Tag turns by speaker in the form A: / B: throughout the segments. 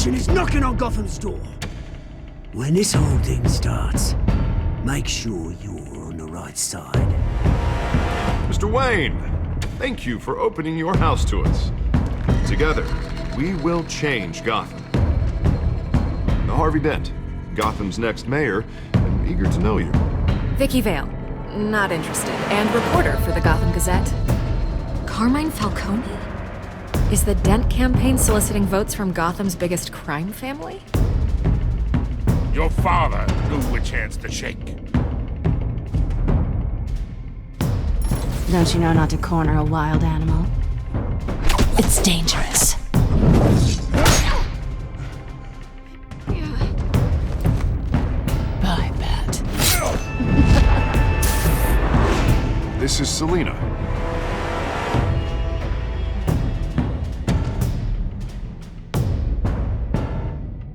A: mission is knocking on Gotham's door. When this whole thing starts, make sure you're on the right side.
B: Mr. Wayne, thank you for opening your house to us. Together, we will change Gotham. Harvey Dent, Gotham's next mayor, am eager to know you.
C: Vicky Vale, not interested, and reporter for the Gotham Gazette. Carmine Falcone? Is the Dent campaign soliciting votes from Gotham's biggest crime family?
D: Your father knew which hands to shake.
E: Don't you know not to corner a wild animal? It's dangerous. Bye, Bat.
B: This is Selina.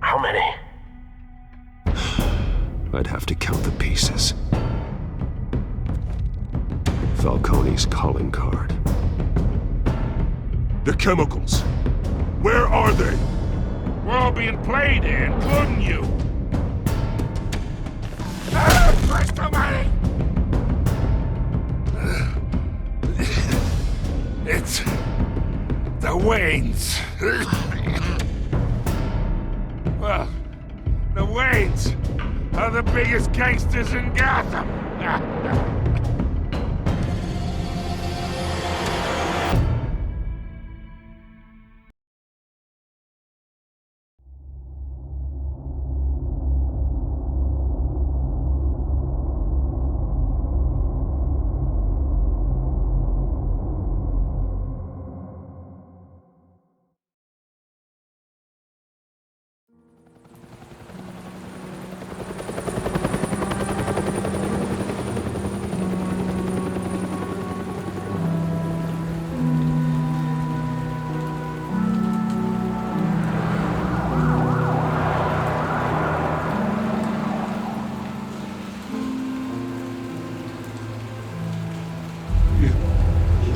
F: How many?
G: I'd have to count the pieces. Falcone's calling card.
D: The chemicals. Where are they? We're all being played here, including you. Presto money! It's the Waynes. Well, the Waynes are the biggest gangsters in Gotham.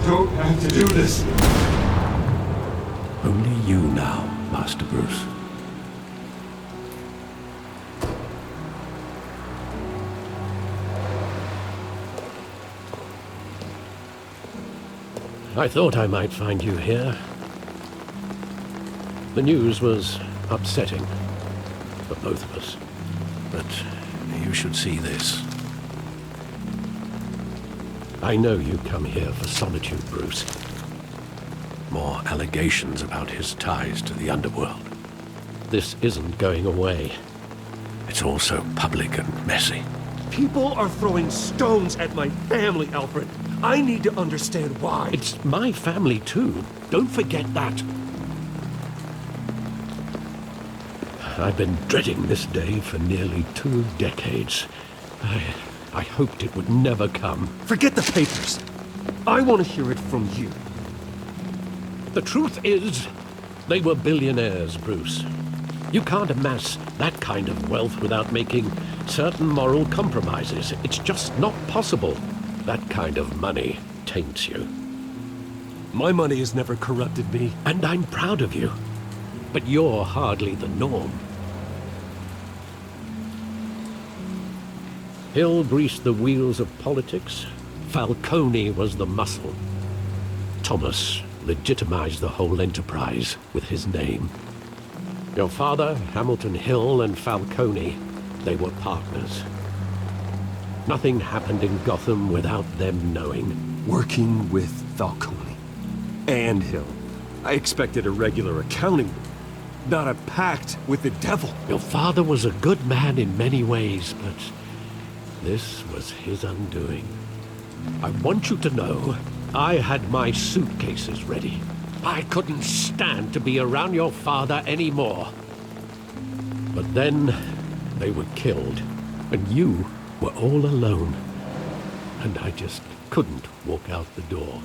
G: Don't have to do this.
H: Only you now, Master Bruce. I thought I might find you here. The news was upsetting for both of us. But you should see this. I know you come here for solitude, Bruce. More allegations about his ties to the underworld. This isn't going away. It's all so public and messy.
I: People are throwing stones at my family, Alfred. I need to understand why.
H: It's my family, too. Don't forget that. I've been dreading this day for nearly 2 decades. I hoped it would never come.
I: Forget the papers. I want to hear it from you.
H: The truth is, they were billionaires, Bruce. You can't amass that kind of wealth without making certain moral compromises. It's just not possible. That kind of money taints you.
I: My money has never corrupted me.
H: And I'm proud of you. But you're hardly the norm. Hill greased the wheels of politics. Falcone was the muscle. Thomas legitimized the whole enterprise with his name. Your father, Hamilton Hill, and Falcone, they were partners. Nothing happened in Gotham without them knowing.
I: Working with Falcone and Hill. I expected a regular accounting, not a pact with the devil.
H: Your father was a good man in many ways, but this was his undoing. I want you to know, I had my suitcases ready. I couldn't stand to be around your father anymore. But then, they were killed, and you were all alone. And I just couldn't walk out the door.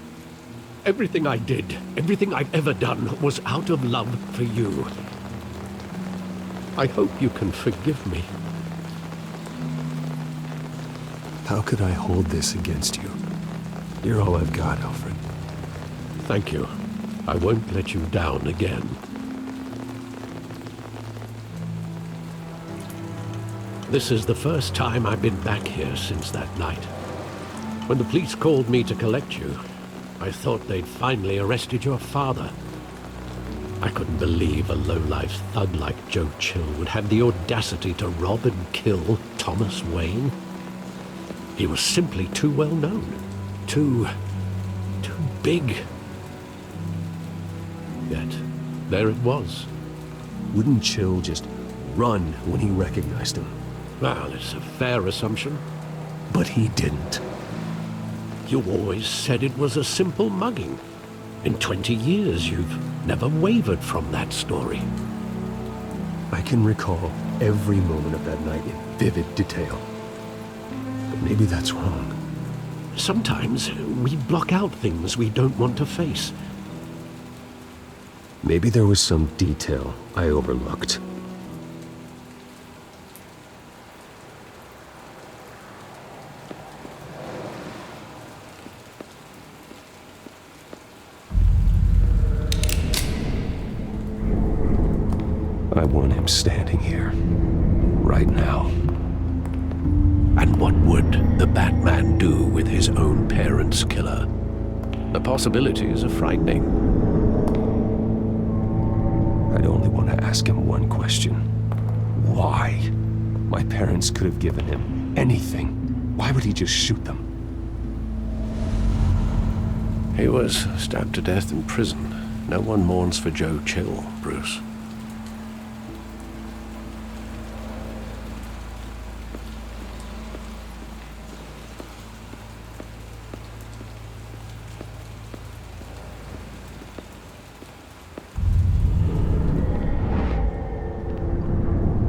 H: Everything I did, everything I've ever done, was out of love for you. I hope you can forgive me.
G: How could I hold this against you? You're all I've got, Alfred.
H: Thank you. I won't let you down again. This is the first time I've been back here since that night. When the police called me to collect you, I thought they'd finally arrested your father. I couldn't believe a low-life thug like Joe Chill would have the audacity to rob and kill Thomas Wayne. He was simply too well known. Too big. Yet, there it was.
I: Wouldn't Chill just run when he recognized him?
H: Well, it's a fair assumption.
I: But he didn't.
H: You always said it was a simple mugging. In 20 years, you've never wavered from that story.
I: I can recall every moment of that night in vivid detail. But maybe that's wrong.
H: Sometimes we block out things we don't want to face.
I: Maybe there was some detail I overlooked. I want him standing here, right now.
H: And what would the Batman do with his own parents' killer? The possibilities are frightening.
I: I'd only want to ask him one question. Why? My parents could have given him anything. Why would he just shoot them?
H: He was stabbed to death in prison. No one mourns for Joe Chill, Bruce.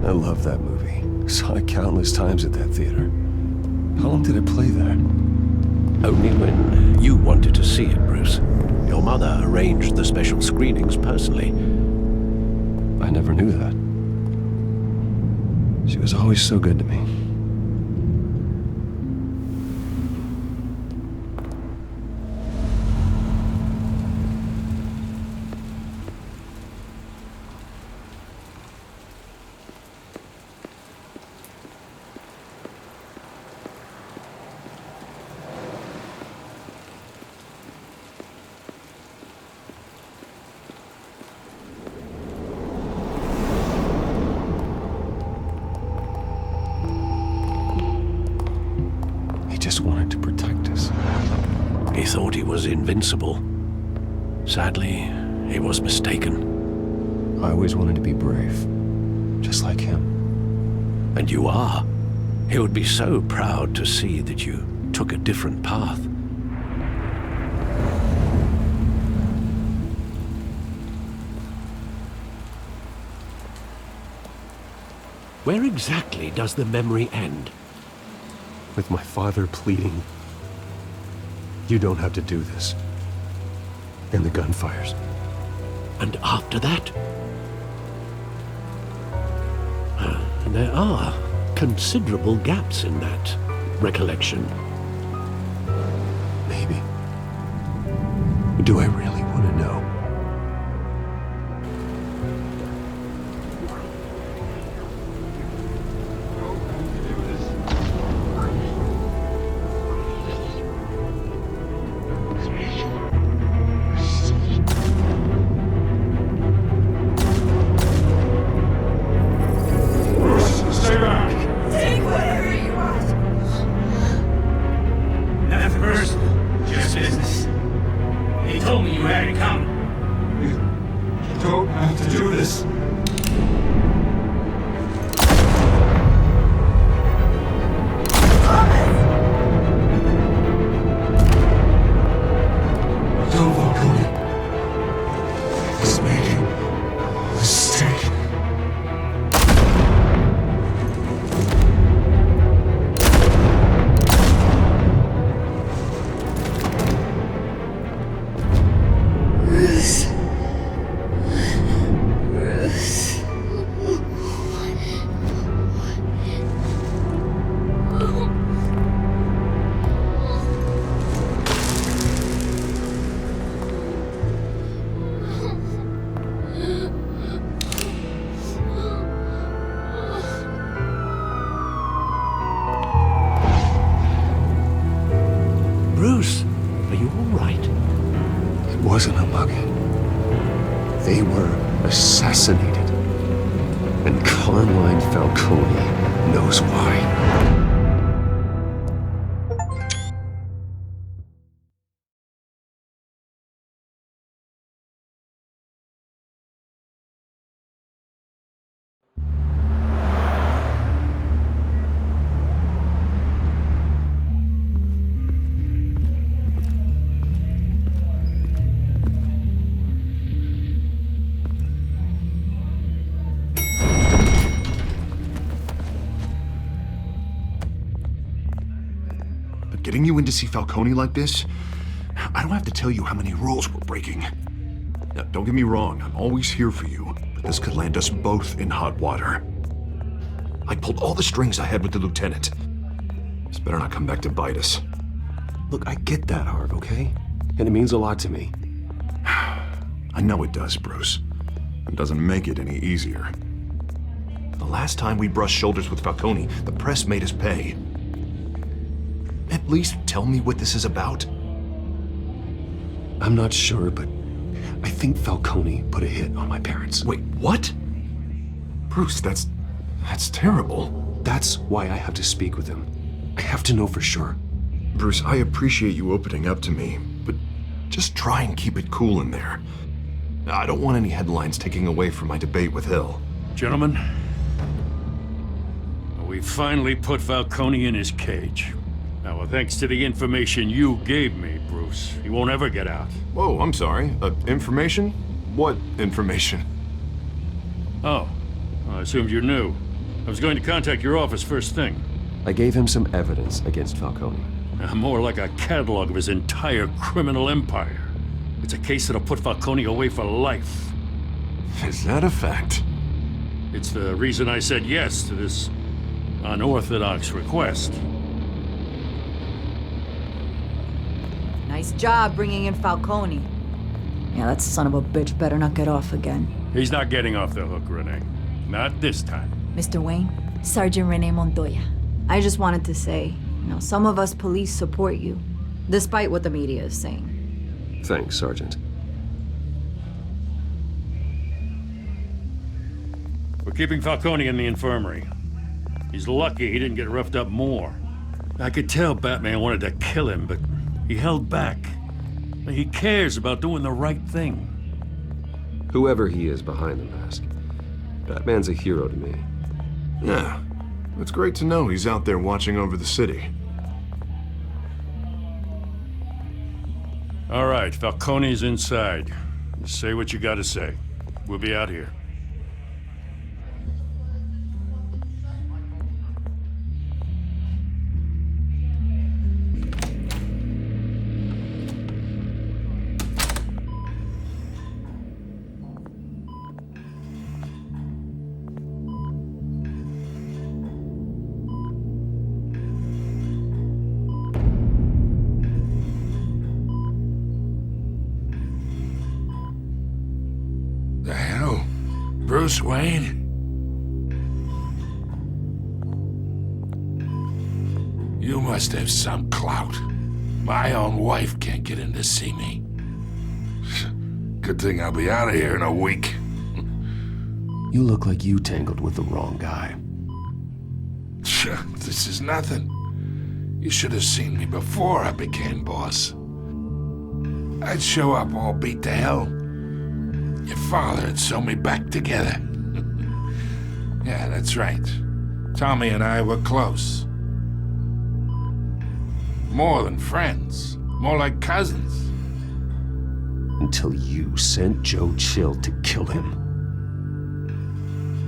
I: I love that movie. Saw it countless times at that theater. How long did it play there?
H: Only when you wanted to see it, Bruce. Your mother arranged the special screenings personally.
I: I never knew that. She was always so good to me. Just wanted to protect us.
H: He thought he was invincible. Sadly, he was mistaken.
I: I always wanted to be brave, just like him.
H: And you are. He would be so proud to see that you took a different path. Where exactly does the memory end?
I: With my father pleading, "You don't have to do this." And the gunfires.
H: And after that? There are considerable gaps in that recollection.
I: Maybe. Do I really want to know?
J: Told me you had
I: wasn't a bug. They were assassinated. And Carmine Falcone knows why.
B: Getting you in to see Falcone like this? I don't have to tell you how many rules we're breaking. Now, don't get me wrong, I'm always here for you, but this could land us both in hot water. I pulled all the strings I had with the lieutenant. This better not come back to bite us.
I: Look, I get that, Harv, okay? And it means a lot to me.
B: I know it does, Bruce. It doesn't make it any easier. The last time we brushed shoulders with Falcone, the press made us pay. At least tell me what this is about.
I: I'm not sure, but I think Falcone put a hit on my parents.
B: Wait, what? Bruce, that's terrible.
I: That's why I have to speak with him. I have to know for sure.
B: Bruce, I appreciate you opening up to me, but just try and keep it cool in there. I don't want any headlines taking away from my debate with Hill.
J: Gentlemen, we finally put Falcone in his cage. Now, thanks to the information you gave me, Bruce, he won't ever get out.
B: Whoa, I'm sorry. Information? What information?
J: Oh, I assumed you knew. I was going to contact your office first thing.
I: I gave him some evidence against Falcone.
J: More like a catalog of his entire criminal empire. It's a case that'll put Falcone away for life.
B: Is that a fact?
J: It's the reason I said yes to this unorthodox request.
K: Nice job bringing in Falcone. Yeah, that son of a bitch better not get off again.
J: He's not getting off the hook, Renee. Not this time.
K: Mr. Wayne, Sergeant Renee Montoya. I just wanted to say, some of us police support you, despite what the media is saying.
I: Thanks, Sergeant.
J: We're keeping Falcone in the infirmary. He's lucky he didn't get roughed up more. I could tell Batman wanted to kill him, but he held back. He cares about doing the right thing.
I: Whoever he is behind the mask, Batman's a hero to me.
B: Yeah, it's great to know he's out there watching over the city.
J: All right, Falcone's inside. Say what you gotta say. We'll be out here.
D: Bruce Wayne? You must have some clout. My own wife can't get in to see me. Good thing I'll be out of here in a week.
I: You look like you tangled with the wrong guy.
D: This is nothing. You should have seen me before I became boss. I'd show up all beat to hell. Your father had sewn me back together. Yeah, that's right. Tommy and I were close. More than friends. More like cousins.
I: Until you sent Joe Chill to kill him.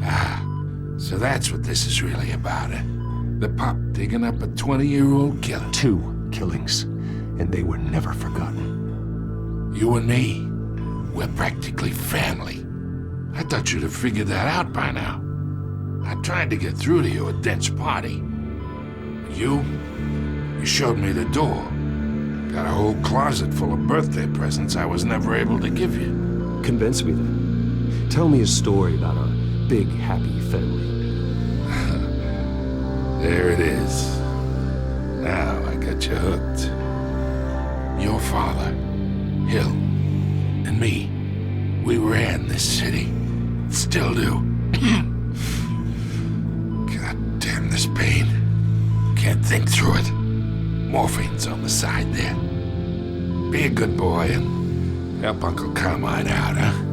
D: Ah, so that's what this is really about, eh? The pup digging up a 20-year-old killer.
I: 2 killings, and they were never forgotten.
D: You and me, we're practically family. I thought you'd have figured that out by now. I tried to get through to you at Dent's party. You showed me the door. Got a whole closet full of birthday presents I was never able to give you.
I: Convince me then. Tell me a story about our big, happy family.
D: There it is. Now I got you hooked. Your father, Hill, and me, we ran this city. Still do. God damn this pain. Can't think through it. Morphine's on the side there. Be a good boy and help Uncle Carmine out, huh?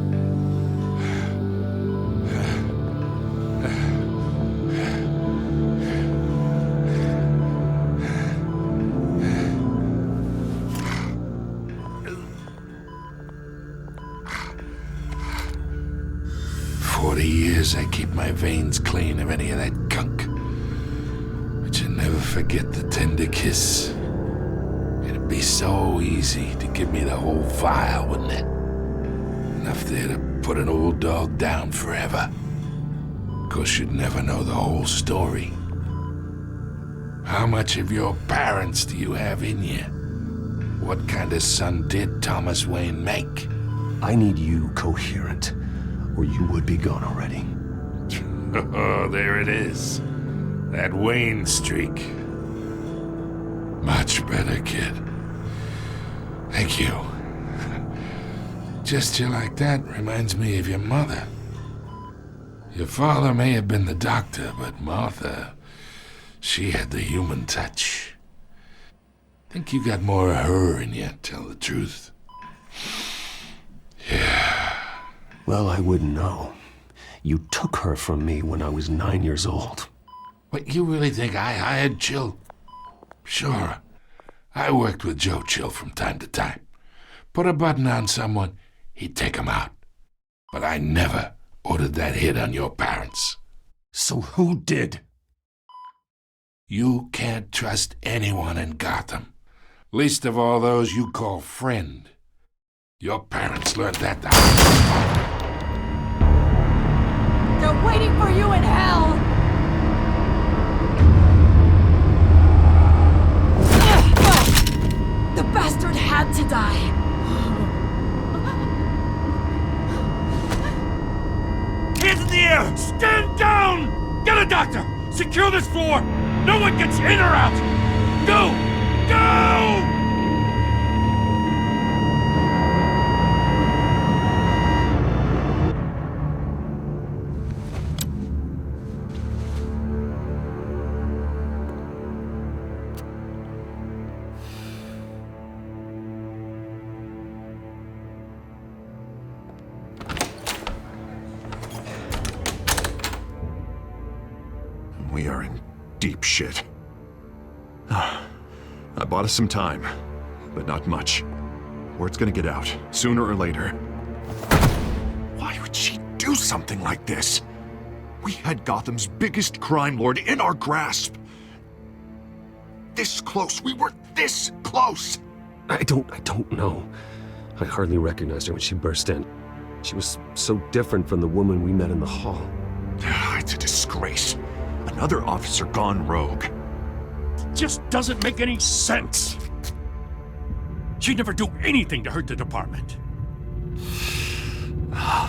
D: 40 years I keep my veins clean of any of that gunk. But you never forget the tender kiss. It'd be so easy to give me the whole vial, wouldn't it? Enough there to put an old dog down forever. Of course, you'd never know the whole story. How much of your parents do you have in you? What kind of son did Thomas Wayne make?
I: I need you coherent, or you would be gone already.
D: Oh, there it is. That Wayne streak. Much better, kid. Thank you. Gesture like that reminds me of your mother. Your father may have been the doctor, but Martha, she had the human touch. Think you got more of her in you, tell the truth. Yeah.
I: Well, I wouldn't know. You took her from me when I was 9 years old.
D: What, you really think I hired Chill? Sure. I worked with Joe Chill from time to time. Put a button on someone, he'd take him out. But I never ordered that hit on your parents.
I: So who did?
D: You can't trust anyone in Gotham. Least of all those you call friend. Your parents learned that the
K: They're waiting for you in hell! The bastard had to die.
J: Hands in the air! Stand down! Get a doctor! Secure this floor! No one gets in or out! Go! Go!
B: We are in deep shit. I bought us some time, but not much. Word's gonna get out, sooner or later. Why would she do something like this? We had Gotham's biggest crime lord in our grasp. This close, we were this close!
I: I don't know. I hardly recognized her when she burst in. She was so different from the woman we met in the hall.
B: It's a disgrace. Another officer gone rogue.
J: Just doesn't make any sense. She'd never do anything to hurt the department.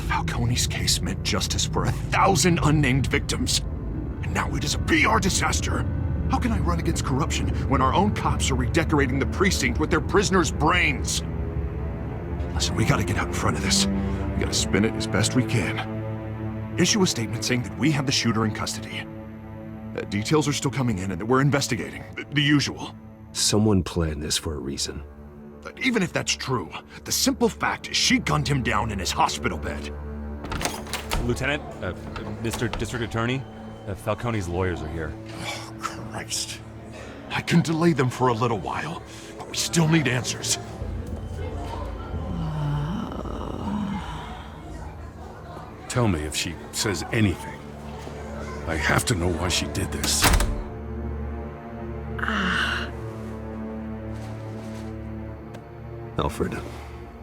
B: Falcone's case meant justice for 1,000 unnamed victims. And now it is a PR disaster. How can I run against corruption when our own cops are redecorating the precinct with their prisoners' brains? Listen, we gotta get out in front of this. We gotta spin it as best we can. Issue a statement saying that we have the shooter in custody. Details are still coming in and that we're investigating. The usual.
I: Someone planned this for a reason.
B: Even if that's true, the simple fact is she gunned him down in his hospital bed.
L: Lieutenant, Mr. District Attorney, Falcone's lawyers are here.
B: Oh, Christ. I can delay them for a little while, but we still need answers.
J: Tell me if she says anything. I have to know why she did this.
I: Alfred,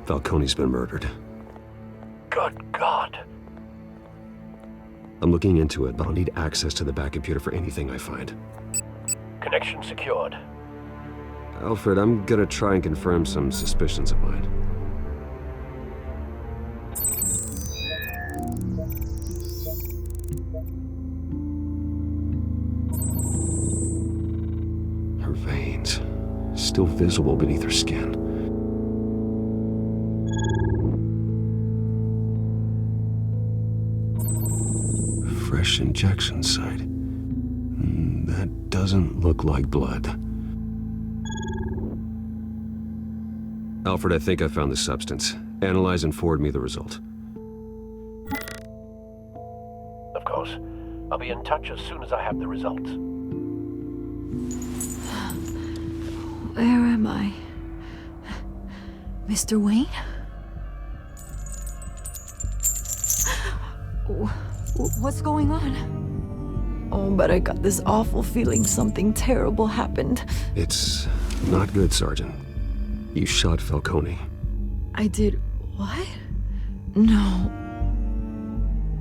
I: Falcone's been murdered.
F: Good God.
I: I'm looking into it, but I'll need access to the back computer for anything I find.
F: Connection secured.
I: Alfred, I'm gonna try and confirm some suspicions of mine. Her veins, still visible beneath her skin.
G: fresh injection site. That doesn't look like blood.
I: Alfred, I think I found the substance. Analyze and forward me the result.
F: Of course. I'll be in touch as soon as I have the results.
K: Where am I? Mr. Wayne? What's going on? Oh, but I got this awful feeling something terrible happened.
I: It's not good, Sergeant. You shot Falcone.
K: I did what? No.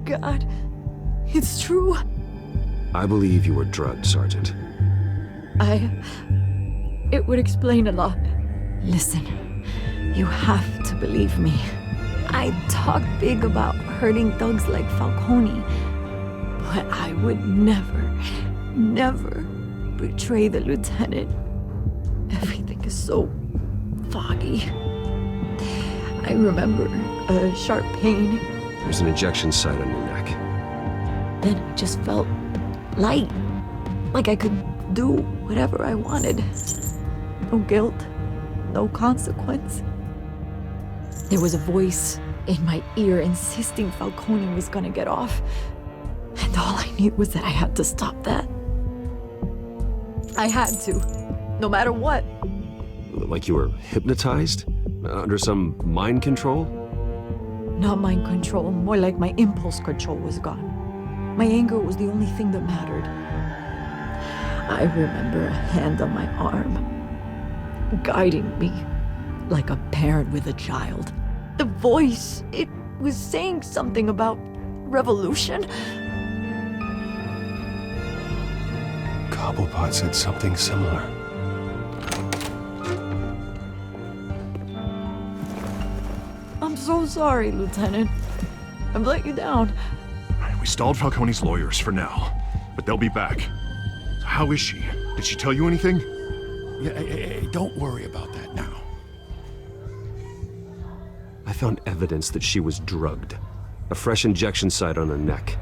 K: God, it's true.
I: I believe you were drugged, Sergeant.
K: It would explain a lot. Listen, you have to believe me. I talk big about hurting thugs like Falcone, but I would never betray the lieutenant. Everything is so foggy. I remember a sharp pain.
I: There's an injection site on your neck.
K: Then it just felt light, like I could do whatever I wanted. No guilt, no consequence. There was a voice in my ear insisting Falcone was gonna get off. And all I knew was that I had to stop that. I had to, no matter what.
I: Like you were hypnotized? Under some mind control?
K: Not mind control, more like my impulse control was gone. My anger was the only thing that mattered. I remember a hand on my arm, guiding me like a parent with a child. The voice, it was saying something about revolution.
G: Cobblepot said something similar.
K: I'm so sorry, Lieutenant. I've let you down.
B: We stalled Falcone's lawyers for now, but they'll be back. How is she? Did she tell you anything?
H: Yeah, hey, don't worry about that now.
I: I found evidence that she was drugged. A fresh injection site on her neck.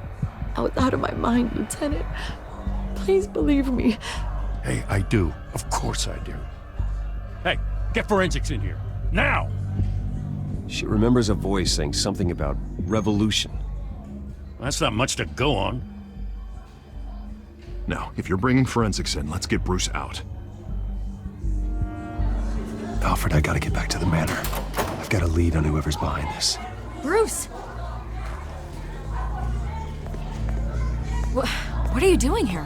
K: I was out of my mind, Lieutenant. Please believe me.
H: Hey, I do. Of course I do. Hey, get forensics in here. Now!
I: She remembers a voice saying something about revolution.
J: That's not much to go on.
B: Now, if you're bringing forensics in, let's get Bruce out.
G: Alfred, I gotta get back to the manor. I've got a lead on whoever's behind this.
C: Bruce! What are you doing here?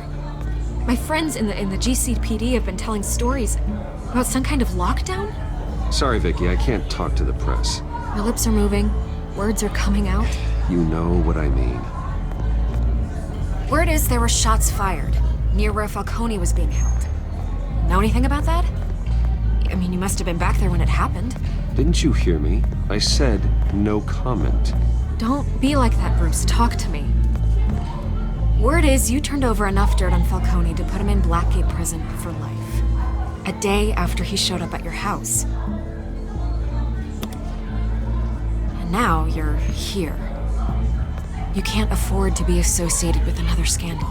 C: My friends in the GCPD have been telling stories about some kind of lockdown?
I: Sorry, Vicky, I can't talk to the press.
C: Your lips are moving. Words are coming out.
I: You know what I mean.
C: Word is there were shots fired near where Falcone was being held. Know anything about that? I mean, you must have been back there when it happened.
I: Didn't you hear me? I said no comment.
C: Don't be like that, Bruce. Talk to me. Word is you turned over enough dirt on Falcone to put him in Blackgate prison for life. A day after he showed up at your house. And now you're here. You can't afford to be associated with another scandal.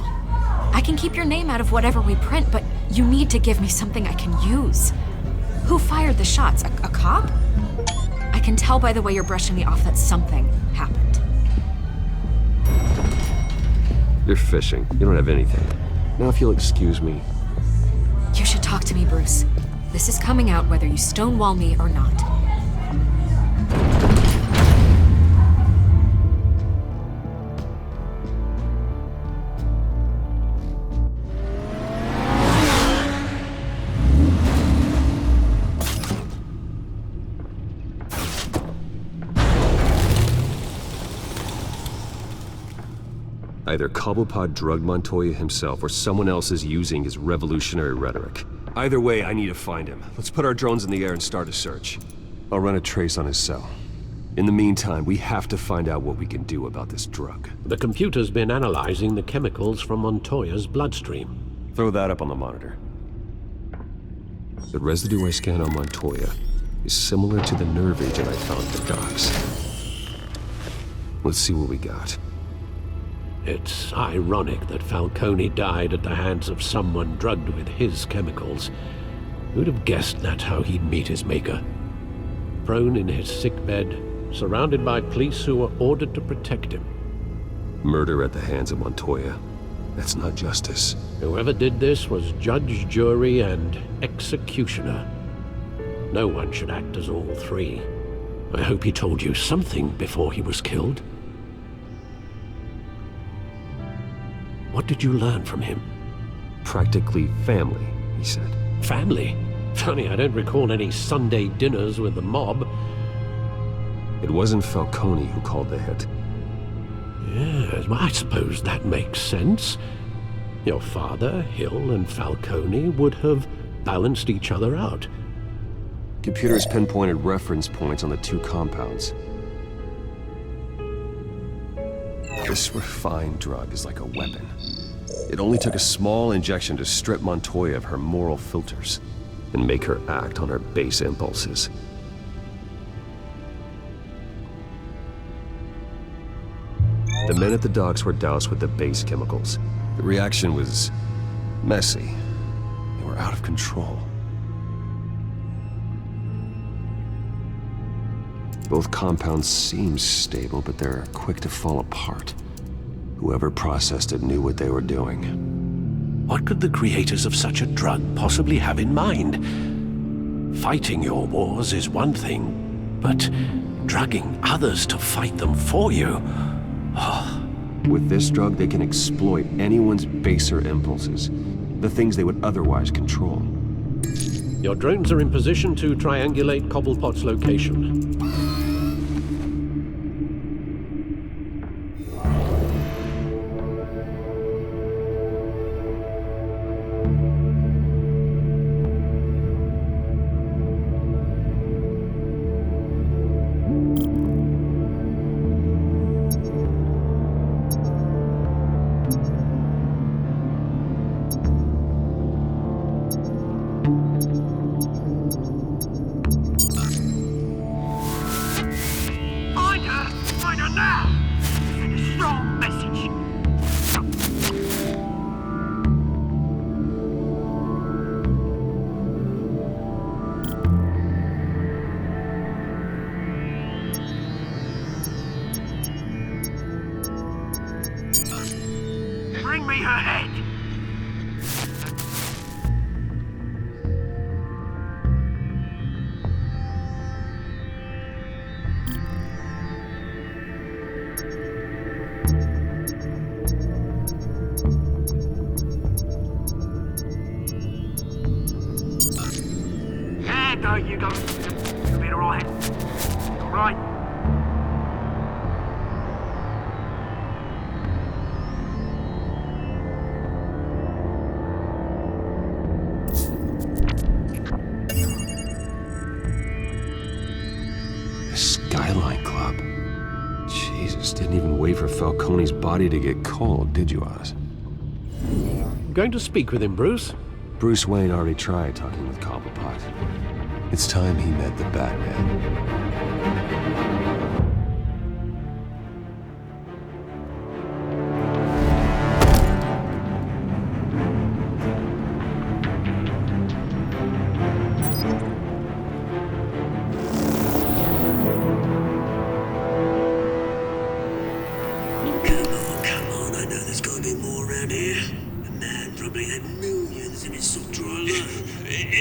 C: I can keep your name out of whatever we print, but you need to give me something I can use. Who fired the shots? A cop? I can tell by the way you're brushing me off that something happened.
I: You're fishing. You don't have anything. Now if you'll excuse me.
C: You should talk to me, Bruce. This is coming out whether you stonewall me or not.
I: Either Cobblepot drugged Montoya himself or someone else is using his revolutionary rhetoric. Either way, I need to find him. Let's put our drones in the air and start a search.
G: I'll run a trace on his cell.
I: In the meantime, we have to find out what we can do about this drug.
H: The computer's been analyzing the chemicals from Montoya's bloodstream.
I: Throw that up on the monitor. The residue I scanned on Montoya is similar to the nerve agent I found at the docks. Let's see what we got.
H: It's ironic that Falcone died at the hands of someone drugged with his chemicals. Who'd have guessed that's how he'd meet his maker? Prone in his sickbed, surrounded by police who were ordered to protect him.
I: Murder at the hands of Montoya. That's not justice.
H: Whoever did this was judge, jury, and executioner. No one should act as all three. I hope he told you something before he was killed. What did you learn from him?
I: Practically family, he said.
H: Family? Funny, I don't recall any Sunday dinners with the mob.
I: It wasn't Falcone who called the hit.
H: Yes, well, I suppose that makes sense. Your father, Hill, and Falcone would have balanced each other out.
I: Computers pinpointed reference points on the two compounds. This refined drug is like a weapon. It only took a small injection to strip Montoya of her moral filters and make her act on her base impulses. The men at the docks were doused with the base chemicals. The reaction was messy. They were out of control. Both compounds seem stable, but they're quick to fall apart. Whoever processed it knew what they were doing.
H: What could the creators of such a drug possibly have in mind? Fighting your wars is one thing, but drugging others to fight them for you?
I: With this drug, they can exploit anyone's baser impulses, the things they would otherwise control.
H: Your drones are in position to triangulate Cobblepot's location.
A: Bring me her head! There go, you go. You'll be alright. Alright.
I: Didn't even wait for Falcone's body to get cold, did you, Oz?
H: Going to speak with him, Bruce?
I: Bruce Wayne already tried talking with Cobblepot. It's time he met the Batman.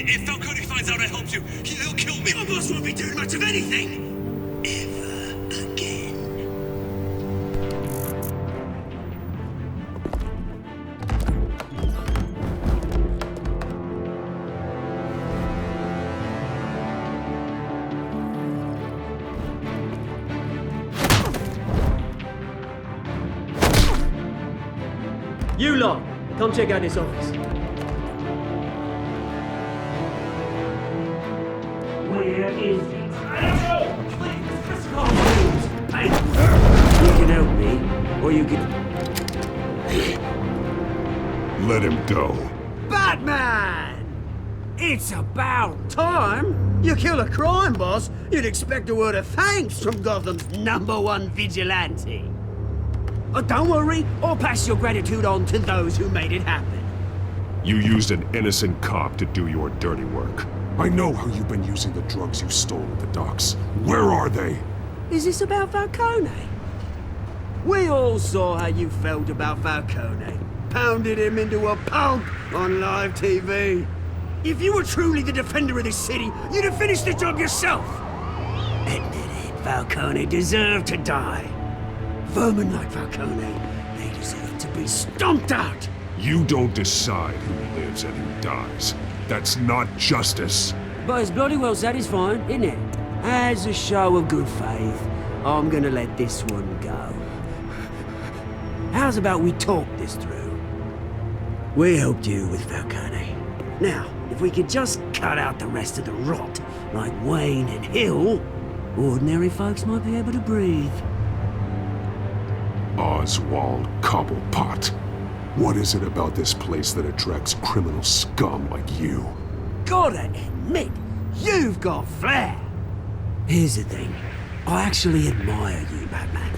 A: If Falcone finds out I helped you, he'll kill me. Your boss won't be doing much of anything. Ever again.
M: You lot, come check out this office.
A: Where is it? You can help me, or you can...
N: Let him go.
A: Batman! It's about time! You kill a crime boss, you'd expect a word of thanks from Gotham's #1 vigilante. Don't worry, I'll pass your gratitude on to those who made it happen.
N: You used an innocent cop to do your dirty work. I know how you've been using the drugs you stole at the docks. Where are they?
A: Is this about Falcone? We all saw how you felt about Falcone. Pounded him into a pulp on live TV. If you were truly the defender of this city, you'd have finished the job yourself. Admit it, Falcone deserved to die. Vermin like Falcone, they deserve to be stomped out.
N: You don't decide who lives and who dies. That's not justice.
A: But it's bloody well satisfying, isn't it? As a show of good faith, I'm gonna let this one go. How's about we talk this through? We helped you with Falcone. Now, if we could just cut out the rest of the rot, like Wayne and Hill, ordinary folks might be able to breathe.
N: Oswald Cobblepot. What is it about this place that attracts criminal scum like you?
A: Gotta admit, you've got flair. Here's the thing. I actually admire you, Batman.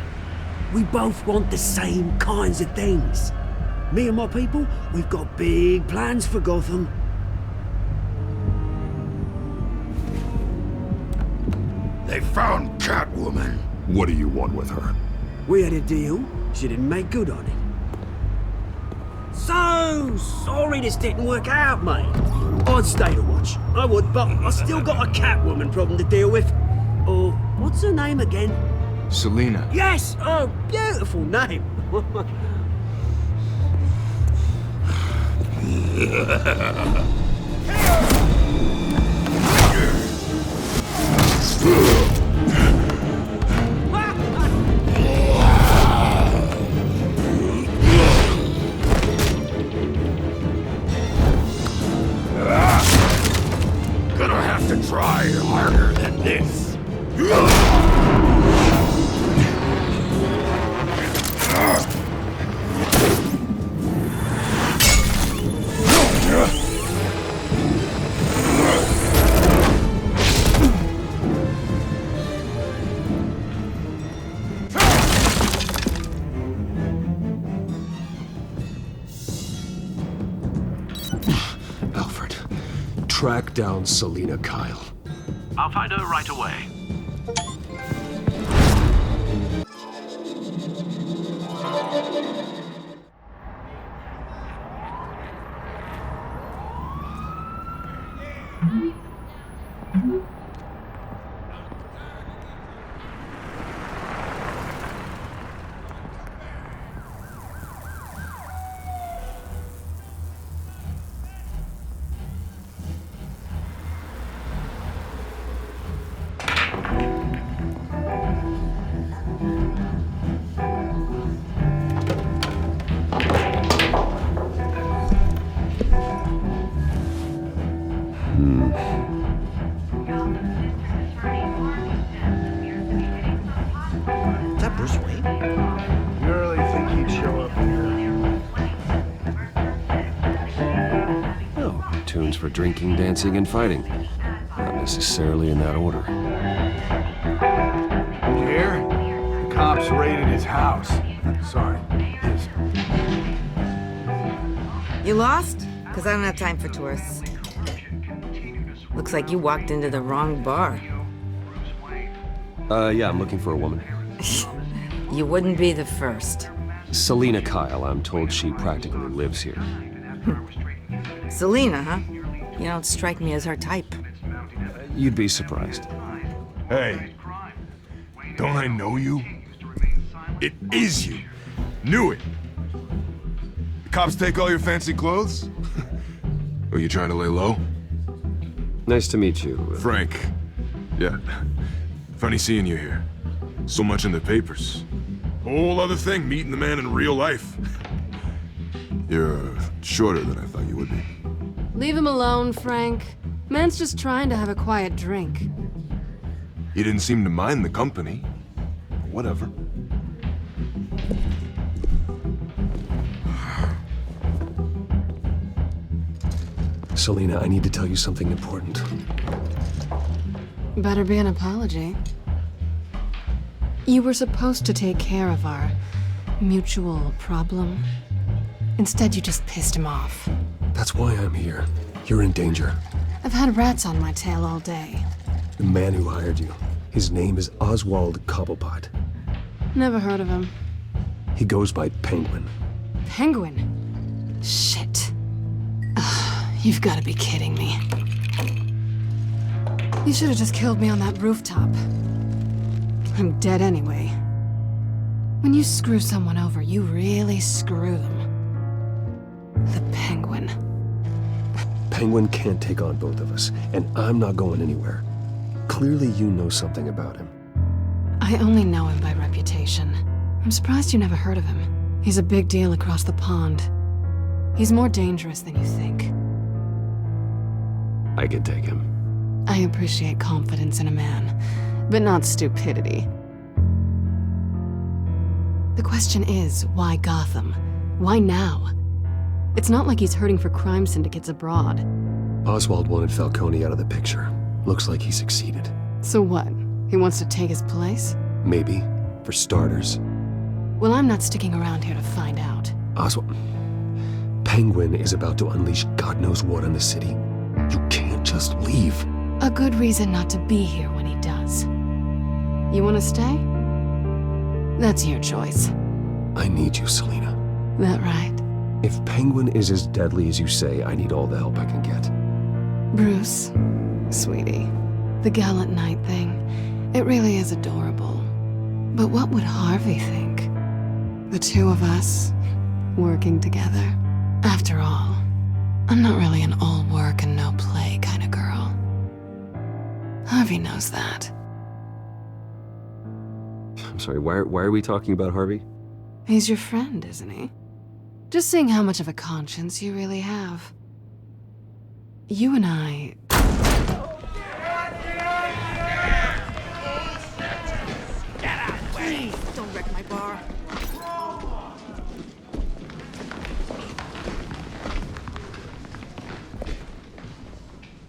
A: We both want the same kinds of things. Me and my people, we've got big plans for Gotham.
D: They found Catwoman.
N: What do you want with her?
A: We had a deal. She didn't make good on it. So sorry this didn't work out, mate. I'd stay to watch. I would, but I still got a Catwoman problem to deal with. Oh, what's her name again?
O: Selina.
A: Yes! Oh, beautiful name.
D: Gonna have to try harder than this.
G: Alfred, track down Selina Kyle.
F: I'll find her right away.
P: Is that Bruce Wayne?
Q: You really think he'd show up here?
I: Oh, tunes for drinking, dancing, and fighting. Not necessarily in that order.
Q: Here? The cops raided his house. Sorry, his.
R: You lost? Because I don't have time for tourists. Looks like you walked into the wrong bar.
I: Yeah, I'm looking for a woman.
R: You wouldn't be the first.
I: Selina Kyle, I'm told she practically lives here.
R: Selina, huh? You don't strike me as her type.
I: You'd be surprised.
N: Hey, don't I know you? It is you. Knew it. The cops take all your fancy clothes? Are you trying to lay low?
I: Nice to meet you.
N: Frank. Yeah. Funny seeing you here. So much in the papers. Whole other thing, meeting the man in real life. You're shorter than I thought you would be.
E: Leave him alone, Frank. Man's just trying to have a quiet drink.
N: You didn't seem to mind the company. Whatever.
G: Selina, I need to tell you something important.
E: Better be an apology. You were supposed to take care of our mutual problem. Instead, you just pissed him off.
G: That's why I'm here. You're in danger.
E: I've had rats on my tail all day.
G: The man who hired you, his name is Oswald Cobblepot.
E: Never heard of him.
G: He goes by Penguin.
E: Penguin? Shit. Ugh, you've got to be kidding me. You should have just killed me on that rooftop. I'm dead anyway. When you screw someone over, you really screw them. The Penguin.
G: Penguin can't take on both of us, and I'm not going anywhere. Clearly you know something about him.
E: I only know him by reputation. I'm surprised you never heard of him. He's a big deal across the pond. He's more dangerous than you think.
G: I can take him.
E: I appreciate confidence in a man, but not stupidity. The question is, why Gotham? Why now? It's not like he's hurting for crime syndicates abroad.
G: Oswald wanted Falcone out of the picture. Looks like he succeeded.
E: So what? He wants to take his place?
G: Maybe. For starters.
E: Well, I'm not sticking around here to find out.
G: Oswald... Penguin is about to unleash God knows what on the city. You can't just leave.
E: A good reason not to be here when he does. You want to stay? That's your choice.
G: I need you, Selina.
E: That right?
G: If Penguin is as deadly as you say, I need all the help I can get.
E: Bruce, sweetie, the gallant knight thing, it really is adorable. But what would Harvey think? The two of us, working together. After all, I'm not really an all work and no play kind of girl. Harvey knows that.
I: I'm sorry, why are we talking about Harvey?
E: He's your friend, isn't he? Just seeing how much of a conscience you really have. You and I...
R: Get out of the way! Don't wreck my bar.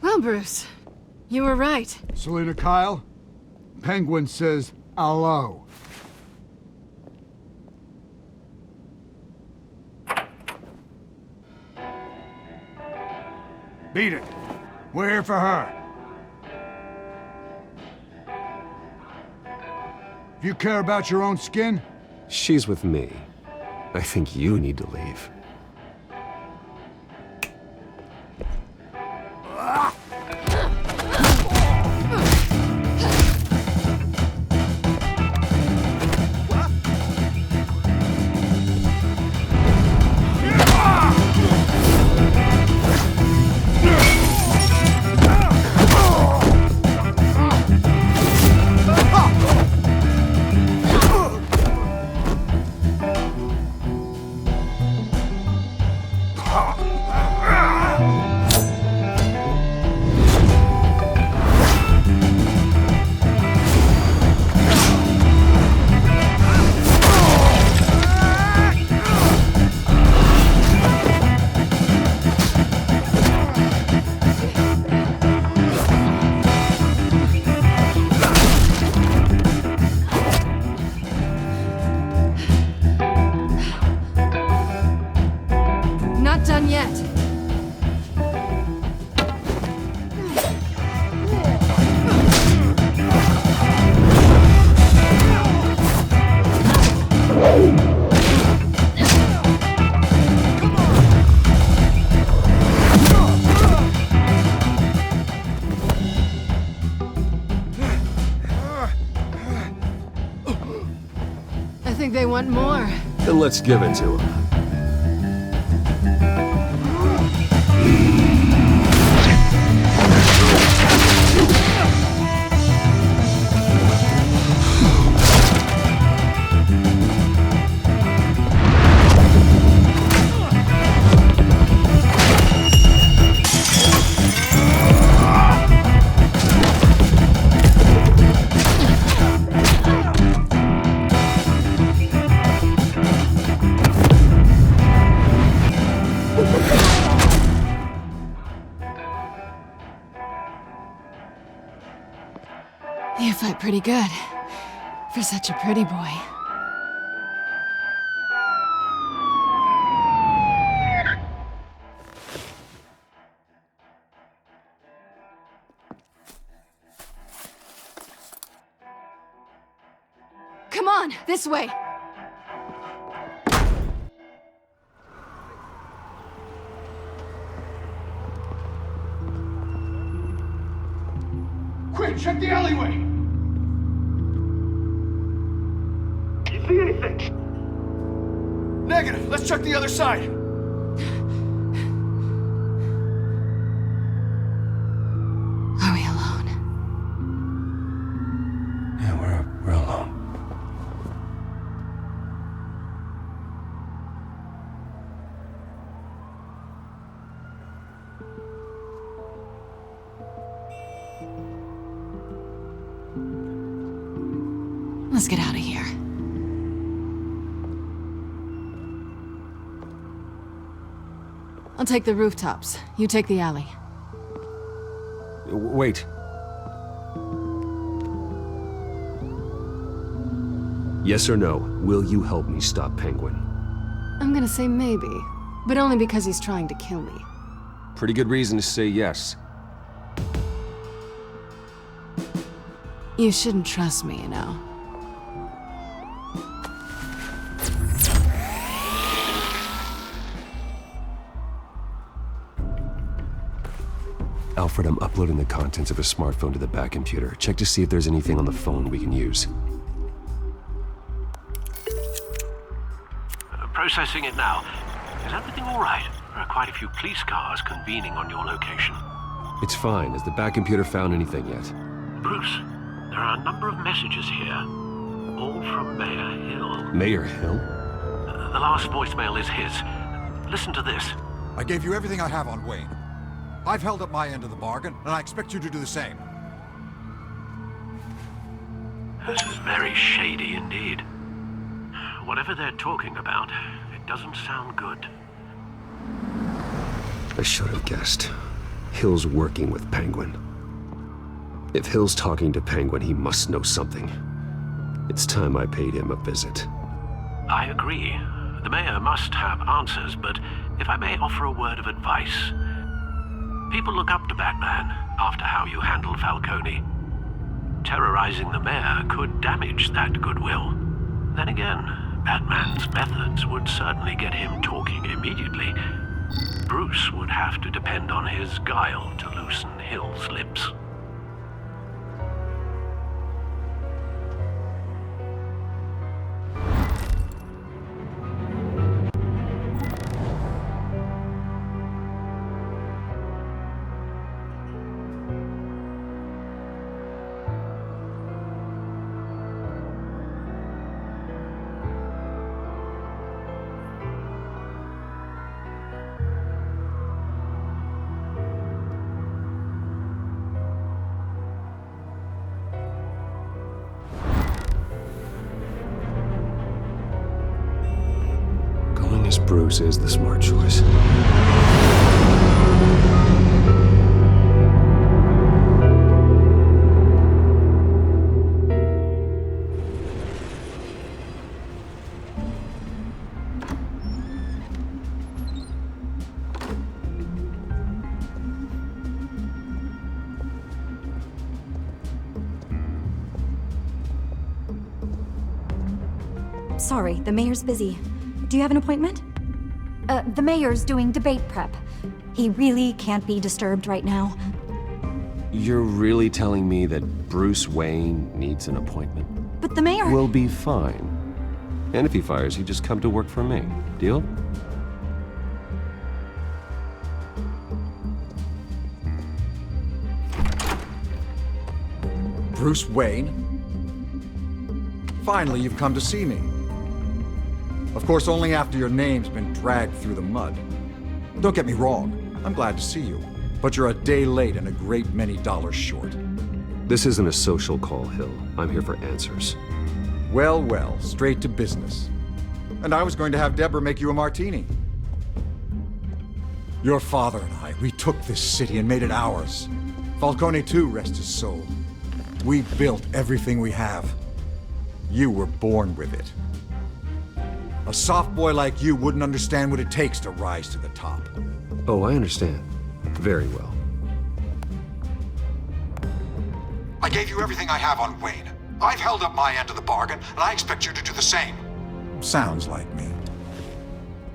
E: Well, Bruce, you were right.
Q: Selina Kyle, Penguin says hello. Beat it. We're here for her. If you care about your own skin...
G: She's with me. I think you need to leave.
E: They want more.
G: Then let's give it to him.
E: You fight pretty good. For such a pretty boy. on, this way.
Q: Quick, check the alleyway! You see anything? Negative. Let's check the other side.
E: Are we alone?
I: Yeah, we're alone.
E: Let's get out of here. I'll take the rooftops. You take the alley.
G: Wait. Yes or no, will you help me stop Penguin?
E: I'm gonna say maybe, but only because he's trying to kill me.
G: Pretty good reason to say yes.
E: You shouldn't trust me, you know.
G: Alfred, I'm uploading the contents of a smartphone to the back computer. Check to see if there's anything on the phone we can use.
F: Processing it now. Is everything all right? There are quite a few police cars convening on your location.
G: It's fine. Has the back computer found anything yet?
F: Bruce, there are a number of messages here, all from Mayor Hill.
G: Mayor Hill?
F: The last voicemail is his. Listen to this.
O: I gave you everything I have on Wayne. I've held up my end of the bargain, and I expect you to do the same.
F: This is very shady indeed. Whatever they're talking about, it doesn't sound good.
G: I should have guessed. Hill's working with Penguin. If Hill's talking to Penguin, he must know something. It's time I paid him a visit.
F: I agree. The mayor must have answers, but if I may offer a word of advice. People look up to Batman after how you handled Falcone. Terrorizing the mayor could damage that goodwill. Then again, Batman's methods would certainly get him talking immediately. Bruce would have to depend on his guile to loosen Hill's lips.
G: Bruce is the smart choice.
P: Sorry, the mayor's busy. Do you have an appointment? The mayor's doing debate prep. He really can't be disturbed right now.
G: You're really telling me that Bruce Wayne needs an appointment?
P: But the mayor...
G: Will be fine. And if he fires, he'd just come to work for me. Deal?
O: Bruce Wayne? Finally, you've come to see me. Of course, only after your name's been dragged through the mud. Don't get me wrong, I'm glad to see you. But you're a day late and a great many dollars short.
G: This isn't a social call, Hill. I'm here for answers.
O: Well, well, straight to business. And I was going to have Deborah make you a martini. Your father and I, we took this city and made it ours. Falcone too, rest his soul. We built everything we have. You were born with it. A soft boy like you wouldn't understand what it takes to rise to the top.
G: Oh, I understand. Very well.
O: I gave you everything I have on Wayne. I've held up my end of the bargain, and I expect you to do the same. Sounds like me.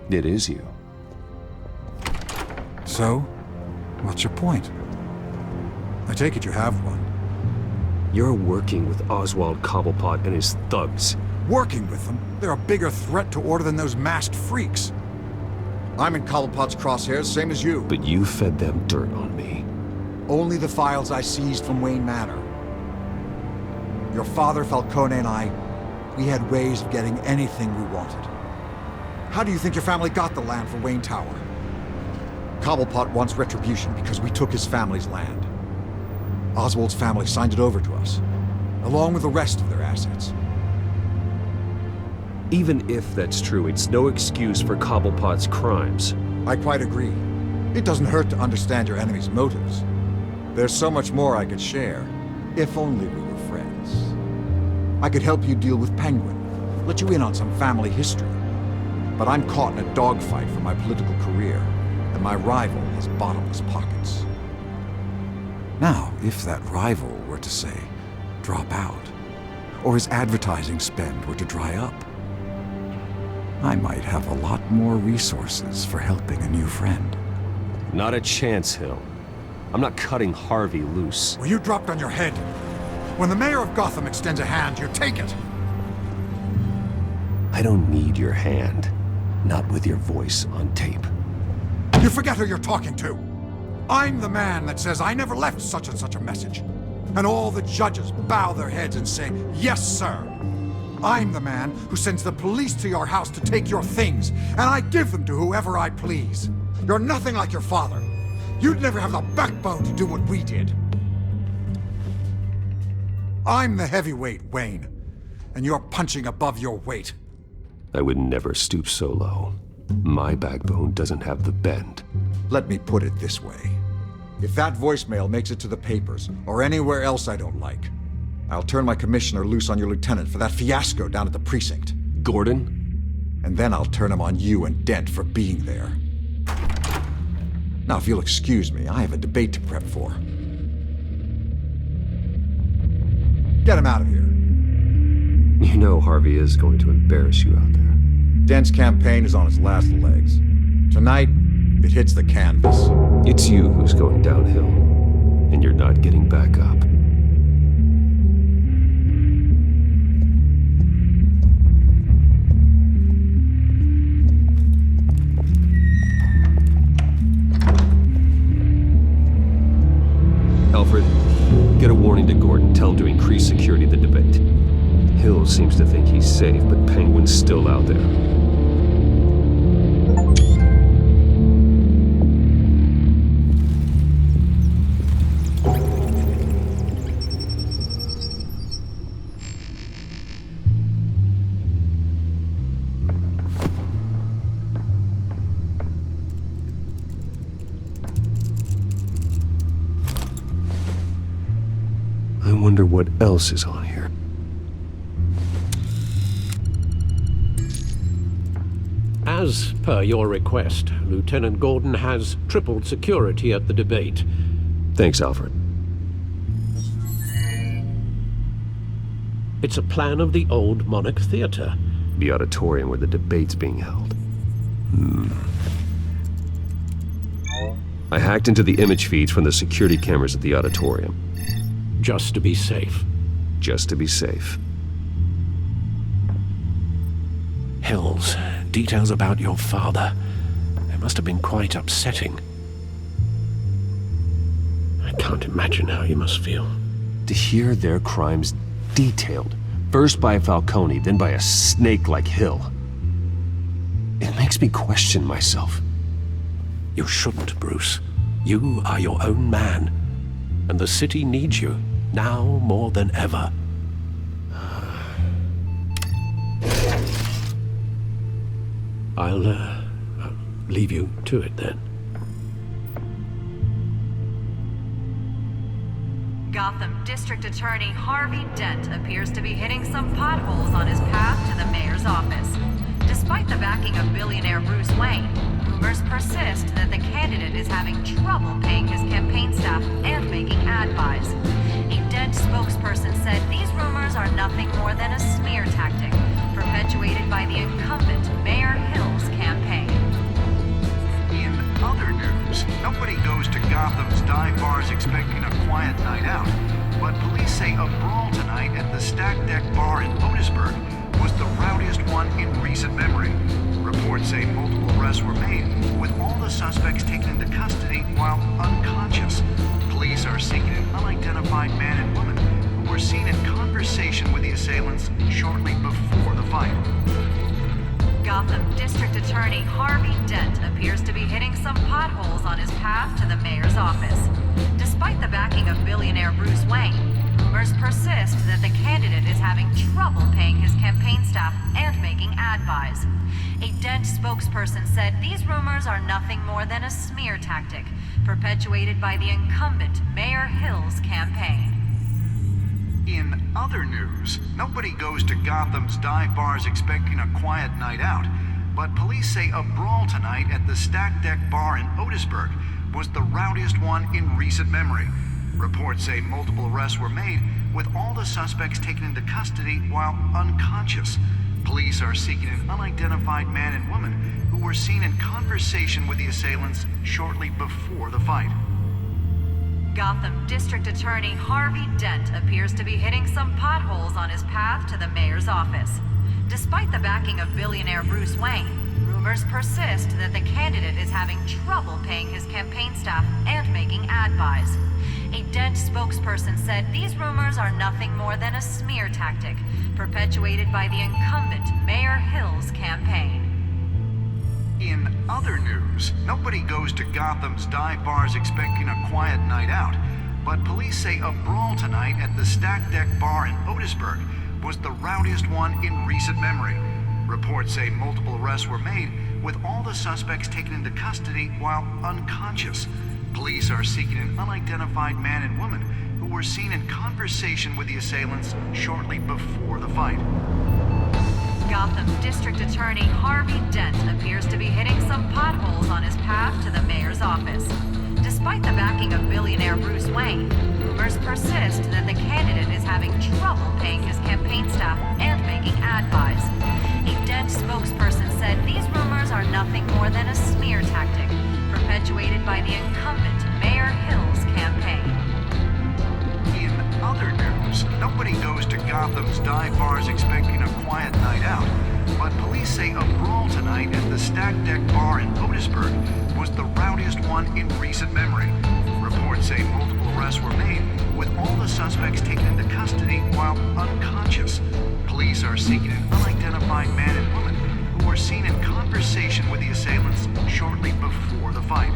I: It is you.
O: So, what's your point? I take it you have one.
G: You're working with Oswald Cobblepot and his thugs.
O: Working with them? They're a bigger threat to order than those masked freaks. I'm in Cobblepot's crosshairs, same as you.
G: But you fed them dirt on me.
O: Only the files I seized from Wayne Manor. Your father, Falcone, and I, we had ways of getting anything we wanted. How do you think your family got the land for Wayne Tower? Cobblepot wants retribution because we took his family's land. Oswald's family signed it over to us, along with the rest of their assets.
G: Even if that's true, it's no excuse for Cobblepot's crimes.
O: I quite agree. It doesn't hurt to understand your enemy's motives. There's so much more I could share, if only we were friends. I could help you deal with Penguin, let you in on some family history. But I'm caught in a dogfight for my political career, and my rival has bottomless pockets. Now, if that rival were to, say, drop out, or his advertising spend were to dry up, I might have a lot more resources for helping a new friend.
G: Not a chance, Hill. I'm not cutting Harvey loose.
O: Well, you dropped on your head. When the mayor of Gotham extends a hand, you take it.
G: I don't need your hand. Not with your voice on tape.
O: You forget who you're talking to. I'm the man that says I never left such and such a message. And all the judges bow their heads and say, yes, sir. I'm the man who sends the police to your house to take your things, and I give them to whoever I please. You're nothing like your father. You'd never have the backbone to do what we did. I'm the heavyweight, Wayne, and you're punching above your weight.
G: I would never stoop so low. My backbone doesn't have the bend.
O: Let me put it this way. If that voicemail makes it to the papers, or anywhere else I don't like, I'll turn my commissioner loose on your lieutenant for that fiasco down at the precinct.
G: Gordon?
O: And then I'll turn him on you and Dent for being there. Now, if you'll excuse me, I have a debate to prep for. Get him out of here.
G: You know Harvey is going to embarrass you out there.
O: Dent's campaign is on its last legs. Tonight, it hits the canvas.
G: It's you who's going downhill, and you're not getting back up. Alfred, get a warning to Gordon. Tell him to increase security at the debate. Hill seems to think he's safe, but Penguin's still out there. I wonder what else is on here.
H: As per your request, Lieutenant Gordon has tripled security at the debate.
G: Thanks, Alfred.
H: It's a plan of the old Monarch Theater.
G: The auditorium where the debate's being held. I hacked into the image feeds from the security cameras at the auditorium.
H: Just to be safe.
G: Just to be safe.
H: Hills, details about your father. They must have been quite upsetting. I can't imagine how you must feel.
G: To hear their crimes detailed, first by Falcone, then by a snake like Hill. It makes me question myself.
H: You shouldn't, Bruce. You are your own man, and the city needs you, now more than ever. I'll leave you to it then.
S: Gotham District Attorney Harvey Dent appears to be hitting some potholes on his path to the mayor's office. Despite the backing of billionaire Bruce Wayne, rumors persist that the candidate is having trouble paying his campaign staff and making ad buys. A dead spokesperson said these rumors are nothing more than a smear tactic perpetuated by the incumbent Mayor Hill's campaign.
T: In other news, nobody goes to Gotham's dive bars expecting a quiet night out, but police say a brawl tonight at the Stack Deck Bar in Otisburg was the rowdiest one in recent memory. Reports say multiple arrests were made, with all the suspects taken into custody while unconscious. Police are seeking an unidentified man and woman who were seen in conversation with the assailants shortly before the fight.
S: Gotham District Attorney Harvey Dent appears to be hitting some potholes on his path to the mayor's office. Despite the backing of billionaire Bruce Wayne, rumors persist that the candidate is having trouble paying his campaign staff and making ad buys. A Dent spokesperson said these rumors are nothing more than a smear tactic perpetuated by the incumbent Mayor Hill's campaign.
T: In other news, nobody goes to Gotham's dive bars expecting a quiet night out, but police say a brawl tonight at the Stack Deck Bar in Otisburg was the rowdiest one in recent memory. Reports say multiple arrests were made, with all the suspects taken into custody while unconscious. Police are seeking an unidentified man and woman who were seen in conversation with the assailants shortly before the fight.
S: Gotham District Attorney Harvey Dent appears to be hitting some potholes on his path to the mayor's office. Despite the backing of billionaire Bruce Wayne, rumors persist that the candidate is having trouble paying his campaign staff and making ad buys. A Dent spokesperson said these rumors are nothing more than a smear tactic perpetuated by the incumbent Mayor Hill's campaign.
T: In other news, nobody goes to Gotham's dive bars expecting a quiet night out, but police say a brawl tonight at the Stack Deck Bar in Otisburg was the rowdiest one in recent memory. Reports say multiple arrests were made, with all the suspects taken into custody while unconscious. Police are seeking an unidentified man and woman who were seen in conversation with the assailants shortly before the fight.
S: Gotham District Attorney Harvey Dent appears to be hitting some potholes on his path to the mayor's office. Despite the backing of billionaire Bruce Wayne, rumors persist that the candidate is having trouble paying his campaign staff and making ad buys. A Dent spokesperson said these rumors are nothing more than a smear tactic perpetuated by the incumbent Mayor Hill's campaign.
T: In other news, nobody goes to Gotham's dive bars expecting a quiet night out, but police say a brawl tonight at the Stack Deck Bar in Otisburg was the rowdiest one in recent memory. Reports say multiple arrests were made, with all the suspects taken into custody while unconscious. Police are seeking an unidentified man and woman who were seen in conversation with the assailants shortly before the fight.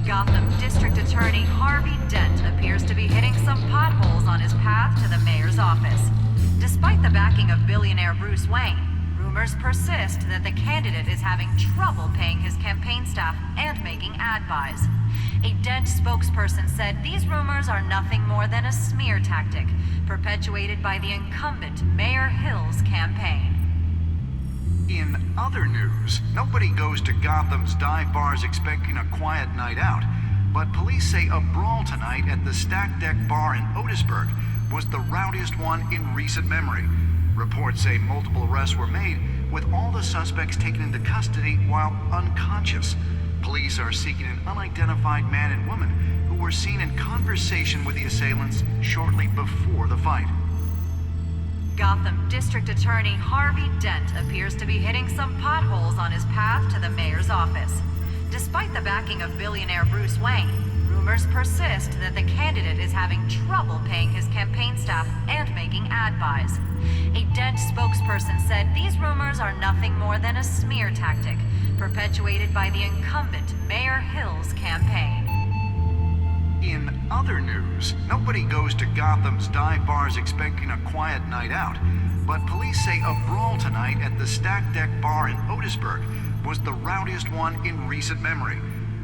S: Gotham District Attorney Harvey Dent appears to be hitting some potholes on his path to the mayor's office. Despite the backing of billionaire Bruce Wayne, rumors persist that the candidate is having trouble paying his campaign staff and making ad buys. A Dent spokesperson said these rumors are nothing more than a smear tactic perpetuated by the incumbent Mayor Hill's campaign.
T: In other news, nobody goes to Gotham's dive bars expecting a quiet night out, but police say a brawl tonight at the Stack Deck Bar in Otisburg was the rowdiest one in recent memory. Reports say multiple arrests were made, with all the suspects taken into custody while unconscious. Police are seeking an unidentified man and woman who were seen in conversation with the assailants shortly before the fight.
S: Gotham District Attorney Harvey Dent appears to be hitting some potholes on his path to the mayor's office. Despite the backing of billionaire Bruce Wayne, rumors persist that the candidate is having trouble paying his campaign staff and making ad buys. A Dent spokesperson said these rumors are nothing more than a smear tactic perpetuated by the incumbent Mayor Hill's campaign.
T: In other news, nobody goes to Gotham's dive bars expecting a quiet night out, but police say a brawl tonight at the Stack Deck Bar in Otisburg was the rowdiest one in recent memory.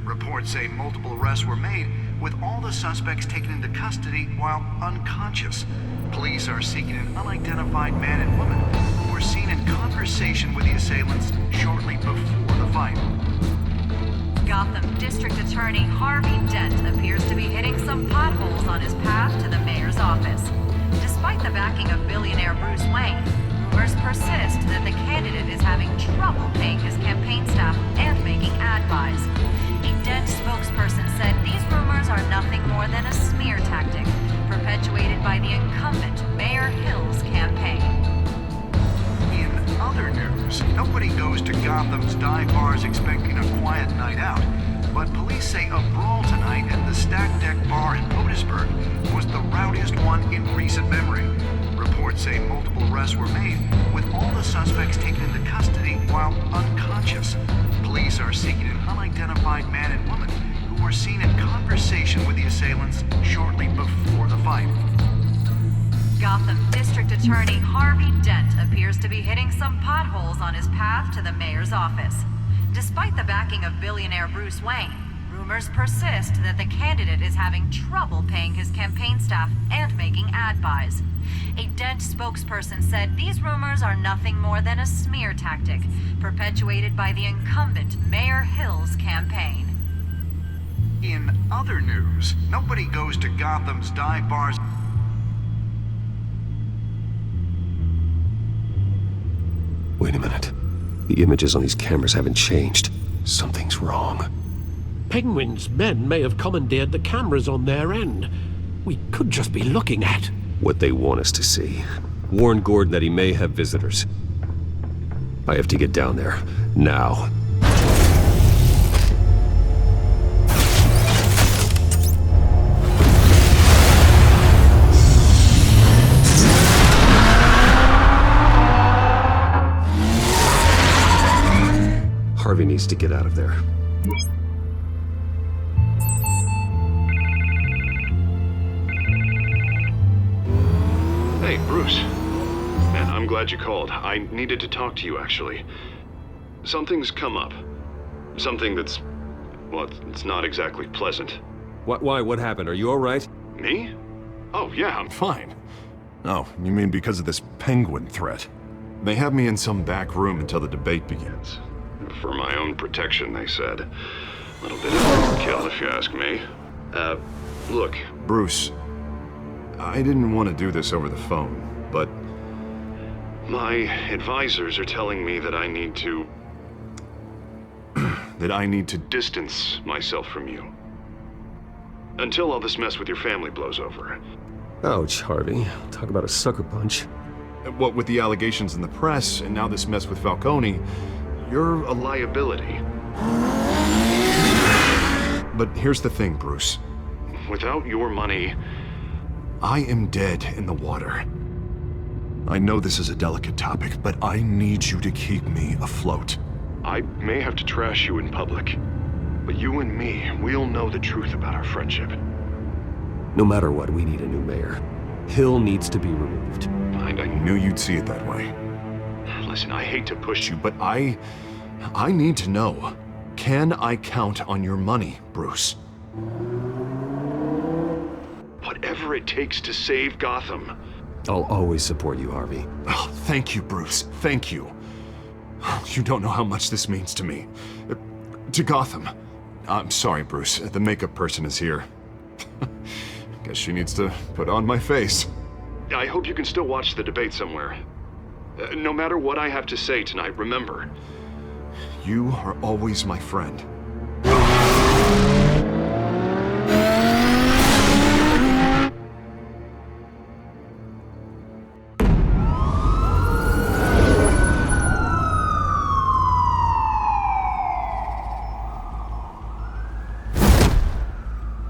T: Reports say multiple arrests were made, with all the suspects taken into custody while unconscious. Police are seeking an unidentified man and woman who were seen in conversation with the assailants shortly before the fight.
S: Gotham District Attorney Harvey Dent appears to be hitting some potholes on his path to the mayor's office. Despite the backing of billionaire Bruce Wayne, rumors persist that the candidate is having trouble paying his campaign staff and making ad buys. A Dent spokesperson said these rumors are nothing more than a smear tactic, perpetuated by the incumbent Mayor Hill's campaign.
T: In other news, nobody goes to Gotham's dive bars expecting a quiet night out, but police say a brawl tonight at the Stack Deck Bar in Otisburg was the rowdiest one in recent memory. Reports say multiple arrests were made, with all the suspects taken into custody while unconscious. Police are seeking an unidentified man and woman who were seen in conversation with the assailants shortly before the fight.
S: Gotham District Attorney Harvey Dent appears to be hitting some potholes on his path to the mayor's office. Despite the backing of billionaire Bruce Wayne, rumors persist that the candidate is having trouble paying his campaign staff and making ad buys. A Dent spokesperson said these rumors are nothing more than a smear tactic, perpetuated by the incumbent Mayor Hill's campaign.
T: In other news, nobody goes to Gotham's dive bars.
G: Wait a minute. The images on these cameras haven't changed. Something's wrong.
H: Penguin's men may have commandeered the cameras on their end. We could just be looking at
G: what they want us to see. Warn Gordon that he may have visitors. I have to get down there. Now. Harvey needs to get out of there.
B: Hey, Bruce. Man, I'm glad you called. I needed to talk to you, actually. Something's come up. Something that's... well, it's not exactly pleasant.
I: Why? What happened? Are you alright?
B: Me? Oh, yeah, I'm fine.
N: Oh, you mean because of this penguin threat?
B: They have me in some back room until the debate begins. For my own protection, they said. A little bit of overkill, if you ask me. Look,
N: Bruce, I didn't want to do this over the phone, but...
B: my advisors are telling me that I need to...
N: that I need to
B: distance myself from you. Until all this mess with your family blows over.
G: Ouch, Harvey. Talk about a sucker punch.
B: What with the allegations in the press, and now this mess with Falcone, you're a liability.
N: But here's the thing, Bruce.
B: Without your money...
N: I am dead in the water. I know this is a delicate topic, but I need you to keep me afloat.
B: I may have to trash you in public, but you and me, we'll know the truth about our friendship.
G: No matter what, we need a new mayor. Hill needs to be removed.
N: And I knew you'd see it that way.
B: Listen, I hate to push you,
N: but I need to know. Can I count on your money, Bruce?
B: Whatever it takes to save Gotham.
G: I'll always support you, Harvey.
N: Oh, thank you, Bruce. Thank you. You don't know how much this means to me. To Gotham. I'm sorry, Bruce. The makeup person is here. Guess she needs to put on my face.
B: I hope you can still watch the debate somewhere. No matter what I have to say tonight, remember.
N: You are always my friend.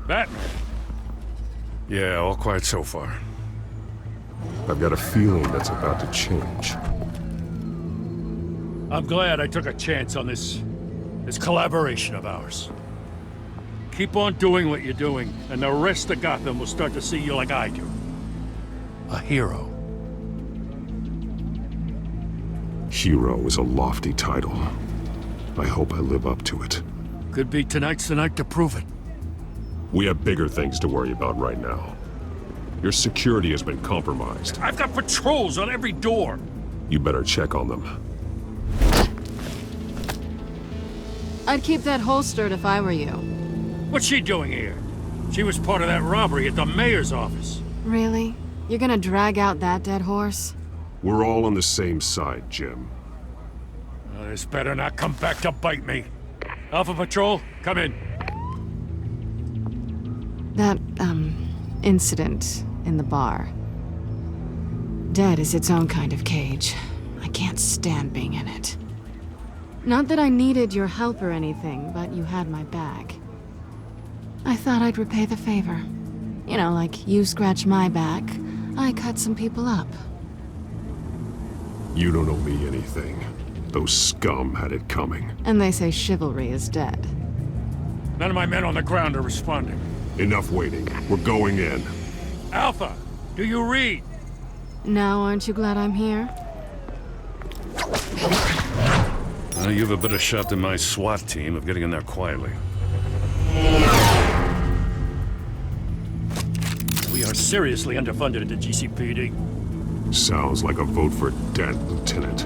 J: Batman. Yeah, all quiet so far.
N: I've got a feeling that's about to change.
J: I'm glad I took a chance on this collaboration of ours. Keep on doing what you're doing, and the rest of Gotham will start to see you like I do. A hero.
N: Hero is a lofty title. I hope I live up to it.
J: Could be tonight's the night to prove it.
N: We have bigger things to worry about right now. Your security has been compromised.
J: I've got patrols on every door.
N: You better check on them.
E: I'd keep that holstered if I were you.
J: What's she doing here? She was part of that robbery at the mayor's office.
E: Really? You're gonna drag out that dead horse?
G: We're all on the same side, Jim.
J: This better not come back to bite me. Alpha Patrol, come in.
E: That, incident in the bar. Dead is its own kind of cage. I can't stand being in it. Not that I needed your help or anything, but you had my back. I thought I'd repay the favor. You know, like you scratch my back, I cut some people up.
G: You don't owe me anything. Those scum had it coming.
E: And they say chivalry is dead.
J: None of my men on the ground are responding.
G: Enough waiting. We're going in.
J: Alpha, do you read?
E: Now aren't you glad I'm here?
J: You have a better shot than my SWAT team of getting in there quietly. We are seriously underfunded at the GCPD.
G: Sounds like a vote for Dent, Lieutenant.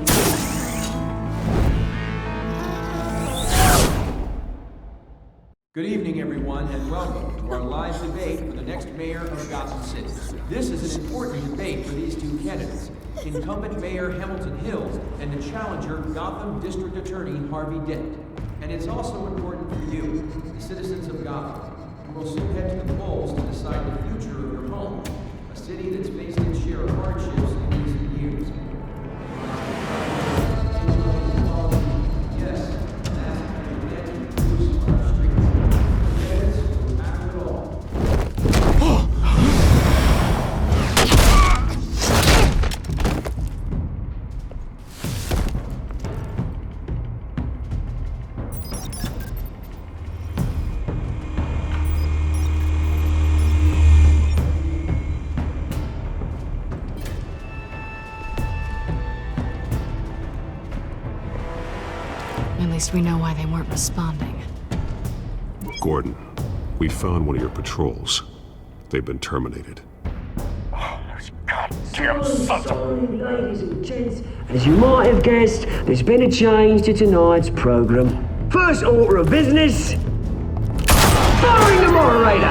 U: Good evening, everyone, and welcome to our live debate for the next mayor of Gotham City. This is an important debate for these two candidates, incumbent Mayor Hamilton Hills and the challenger Gotham District Attorney Harvey Dent. And it's also important for you, the citizens of Gotham, who will soon head to the polls to decide the future of your home, a city that's faced its share of hardships in recent years.
E: At least we know why they weren't responding.
G: Gordon, we found one of your patrols. They've been terminated.
A: Goddamn sons of... Ladies and gents, as you might have guessed, there's been a change to tonight's program. First order of business... firing the moderator!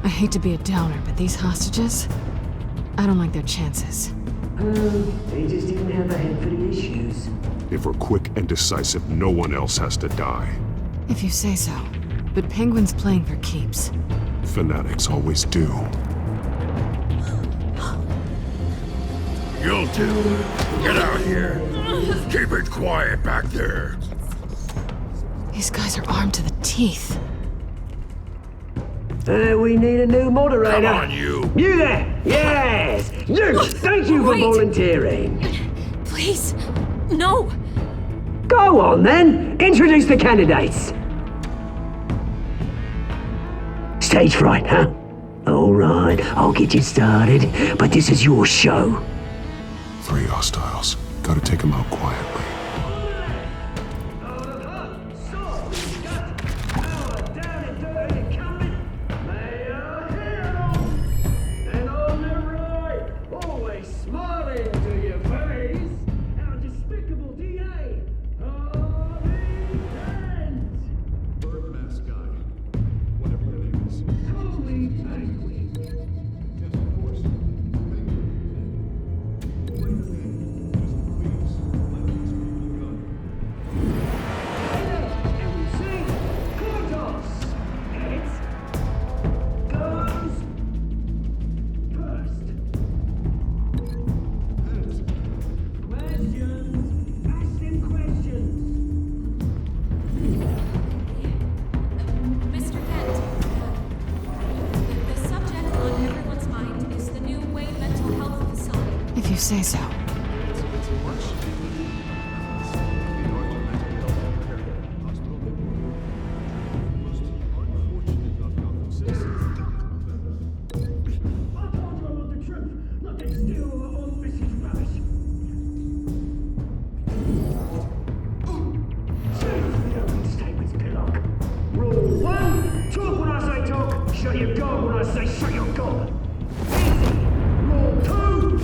E: I hate to be a downer, but these hostages... I don't like their chances.
A: They just didn't have a head for the issues.
G: If we're quick and decisive, no one else has to die.
E: If you say so. But Penguin's playing for keeps.
G: Fanatics always do.
D: You'll do. Get out here. Keep it quiet back there.
E: These guys are armed to the teeth.
A: We need a new moderator.
D: Come on, you.
A: You there! Yes! You! Thank you for volunteering.
C: Please, no.
A: Go on then. Introduce the candidates. Stage fright, huh? All right, I'll get you started, but this is your show.
G: 3 hostiles. Gotta take them out quietly.
E: Say so.
A: Rule 1, talk when I say talk, shut your gob when I say shut your gob. Easy. Rule 2,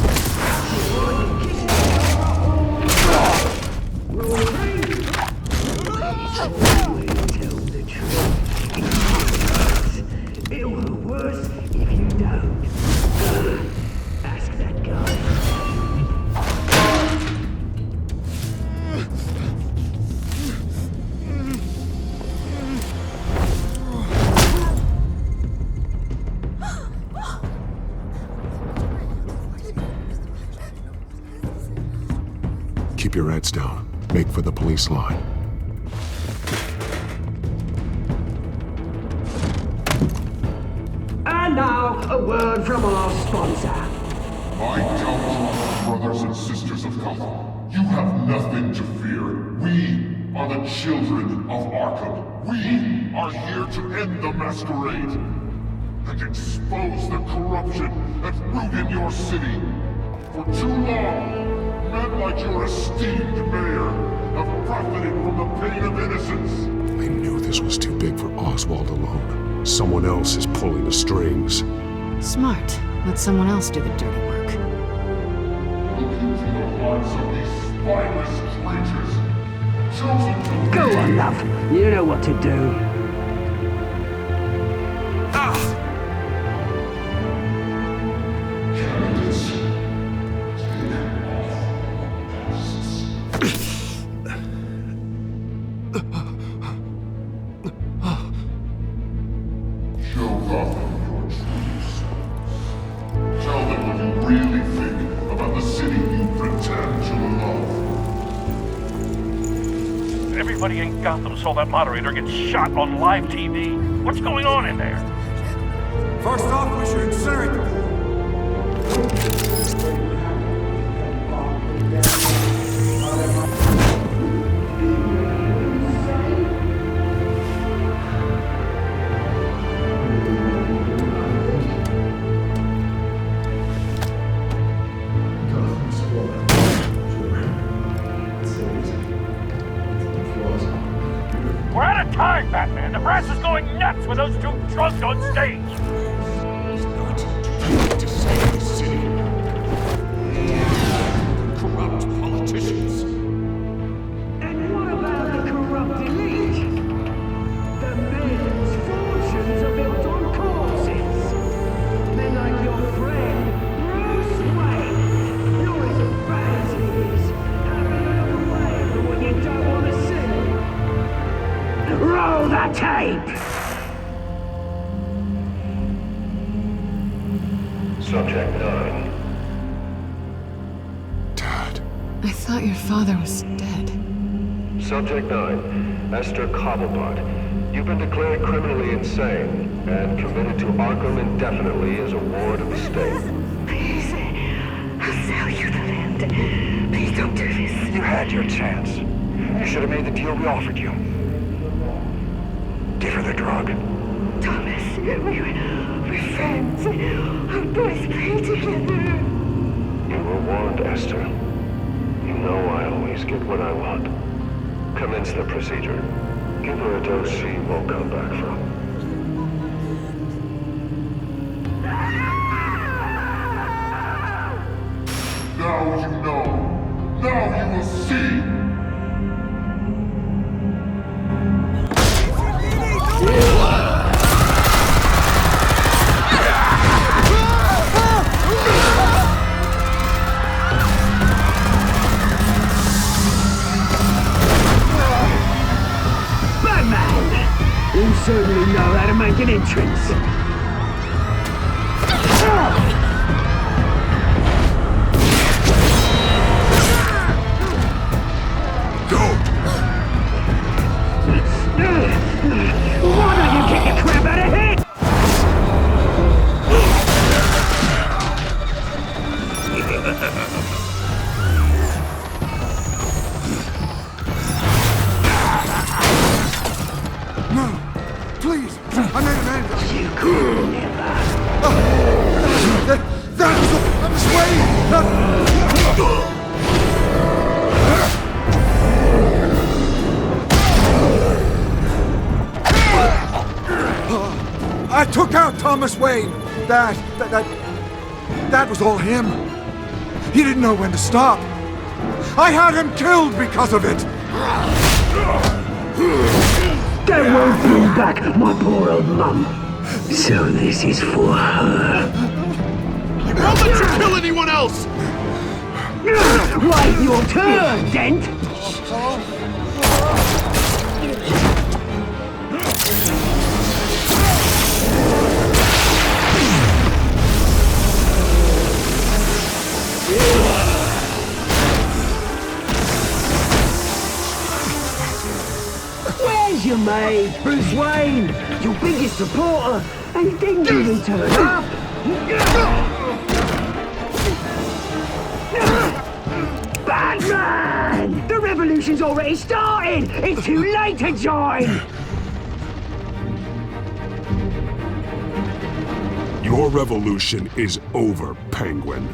N: your heads down. Make for the police line.
A: And now, a word from our sponsor.
L: My downfall, brothers and sisters of Gotham. You have nothing to fear. We are the children of Arkham. We are here to end the masquerade and expose the corruption that rooted your city. For too long, men like your esteemed mayor have profited from the pain of innocence.
N: I knew this was too big for Oswald alone. Someone else is pulling the strings.
E: Smart. Let someone else do the dirty work.
L: Look into the hearts of these spineless creatures. Chosen to
A: Go on, love. You know what to do.
L: Candidates, take off masks. Show Gotham your true selves. Tell them what you really think about the city you pretend to love.
V: Everybody in Gotham saw that moderator get shot on live TV. What's going on in there?
O: First off, we should incinerate the pool.
V: We're out of time, Batman. The brass is going nuts with those two drunks on stage.
L: To save the city. Corrupt politicians.
A: And what about the corrupt elite? The men's fortunes are built on corpses. Men like your friend, Bruce Wayne. You're as bad as he is. Having another way for what you don't want to see. Roll the tape!
L: Subject 9.
E: I thought your father was dead.
W: Subject 9, Esther Cobblepot. You've been declared criminally insane and committed to Arkham indefinitely as a ward of the state.
X: Please, I'll sell you the land. Please don't do this.
W: You had your chance. You should have made the deal we offered you. Give her the drug.
X: Thomas, we're friends. Our boys play together.
W: You were warned, Esther. You know I always get what I want. Commence the procedure. Give her a dose she won't come back from.
L: Now you know. Now you will see.
A: You certainly know how to make an entrance. Why don't you get your crap out of here?
O: No! Please! I made an end!
A: You could never.
O: That was Wayne! I took out Thomas Wayne. That was all him. He didn't know when to stop. I had him killed because of it.
A: That won't bring back my poor old mum. So this is for her.
L: I won't let you kill anyone else!
A: Wait your turn, Dent! you made, Bruce Wayne, your biggest supporter, and he didn't even turn up. Batman! The revolution's already started! It's too late to join!
L: Your revolution is over, Penguin.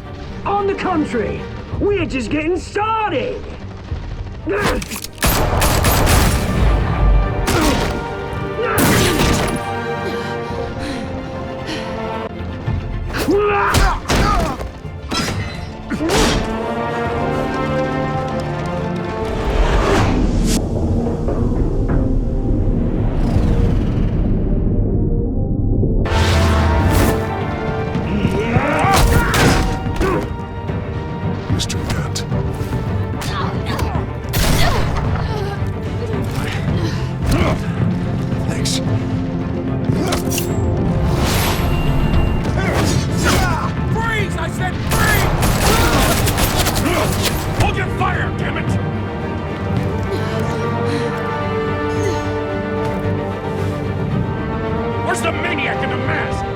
A: On the contrary, we're just getting started!
L: Mr. Dent. Thanks.
V: Freeze! I said freeze! Hold your fire, damn it! Where's the maniac in the mask?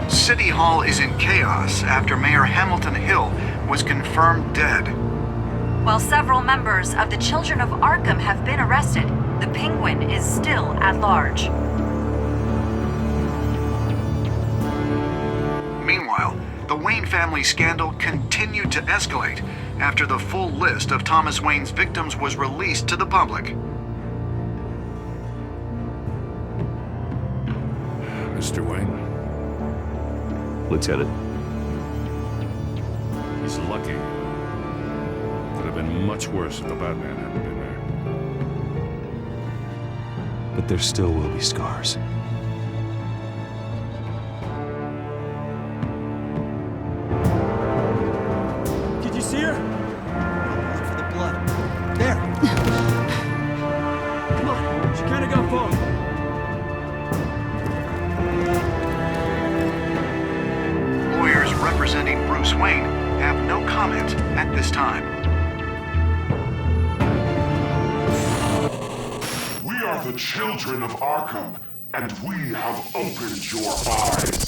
T: City Hall is in chaos after Mayor Hamilton Hill was confirmed dead.
S: While several members of the Children of Arkham have been arrested, the Penguin is still at large.
T: Meanwhile, the Wayne family scandal continued to escalate after the full list of Thomas Wayne's victims was released to the public.
J: Mr. Wayne?
G: Lieutenant.
J: He's lucky. Could have been much worse if the Batman hadn't been there.
G: But there still will be scars.
A: Did you see her? Look for the blood. There. Come on, she can't have gone far.
T: Lawyers representing Bruce Wayne have no comment at this time.
L: We are the children of Arkham, and we have opened your eyes.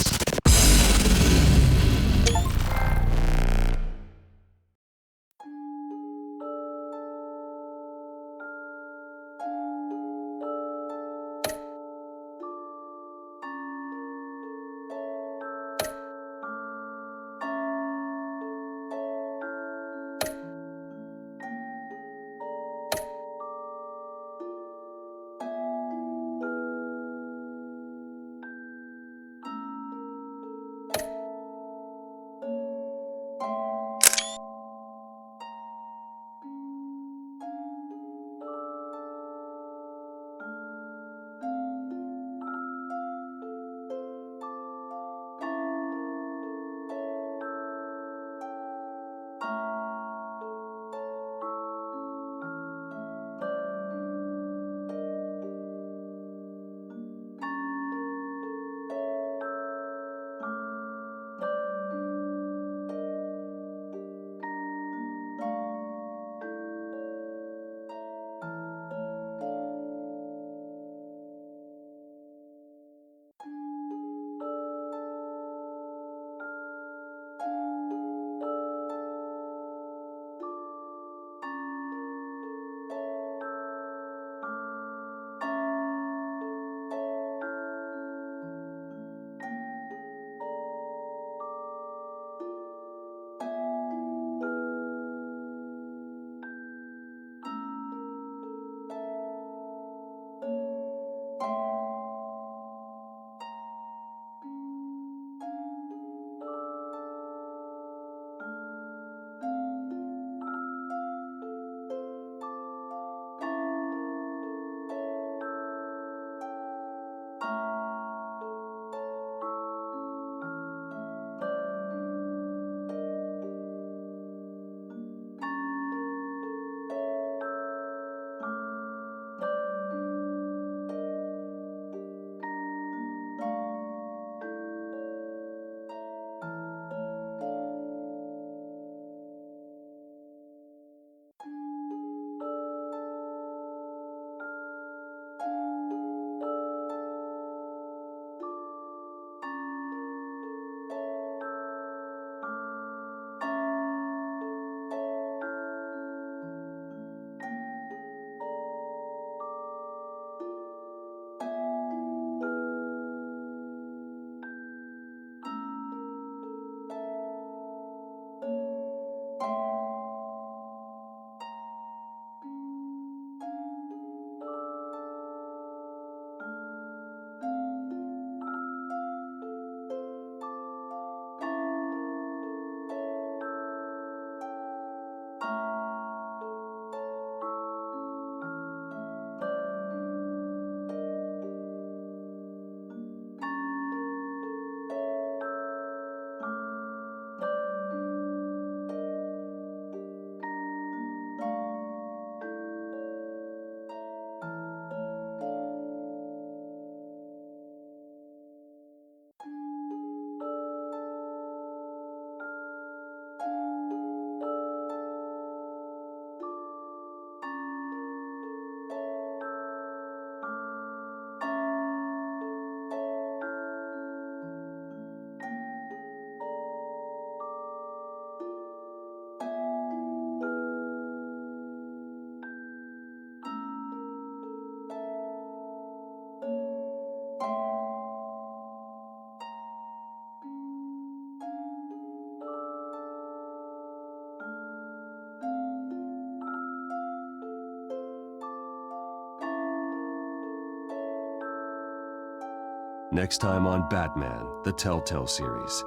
I: Next time on Batman, the Telltale series.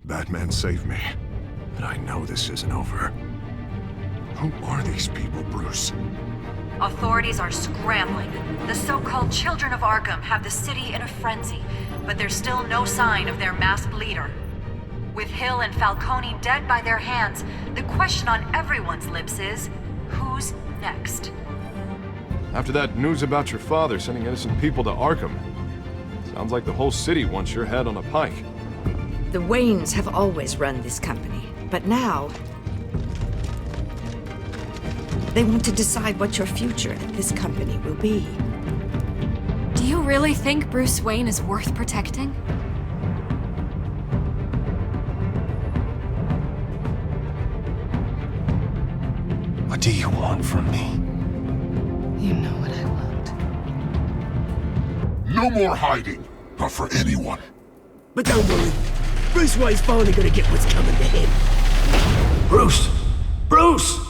N: Batman saved me, but I know this isn't over. Who are these people, Bruce?
S: Authorities are scrambling. The so-called Children of Arkham have the city in a frenzy, but there's still no sign of their masked leader. With Hill and Falcone dead by their hands, the question on everyone's lips is, who's next?
B: After that news about your father sending innocent people to Arkham, sounds like the whole city wants your head on a pike.
K: The Waynes have always run this company, but now they want to decide what your future at this company will be.
C: Do you really think Bruce Wayne is worth protecting?
N: What do you want from me?
E: You know what I want.
L: No more hiding, not for anyone.
A: But don't worry, Bruce Wayne's finally gonna get what's coming to him.
J: Bruce! Bruce!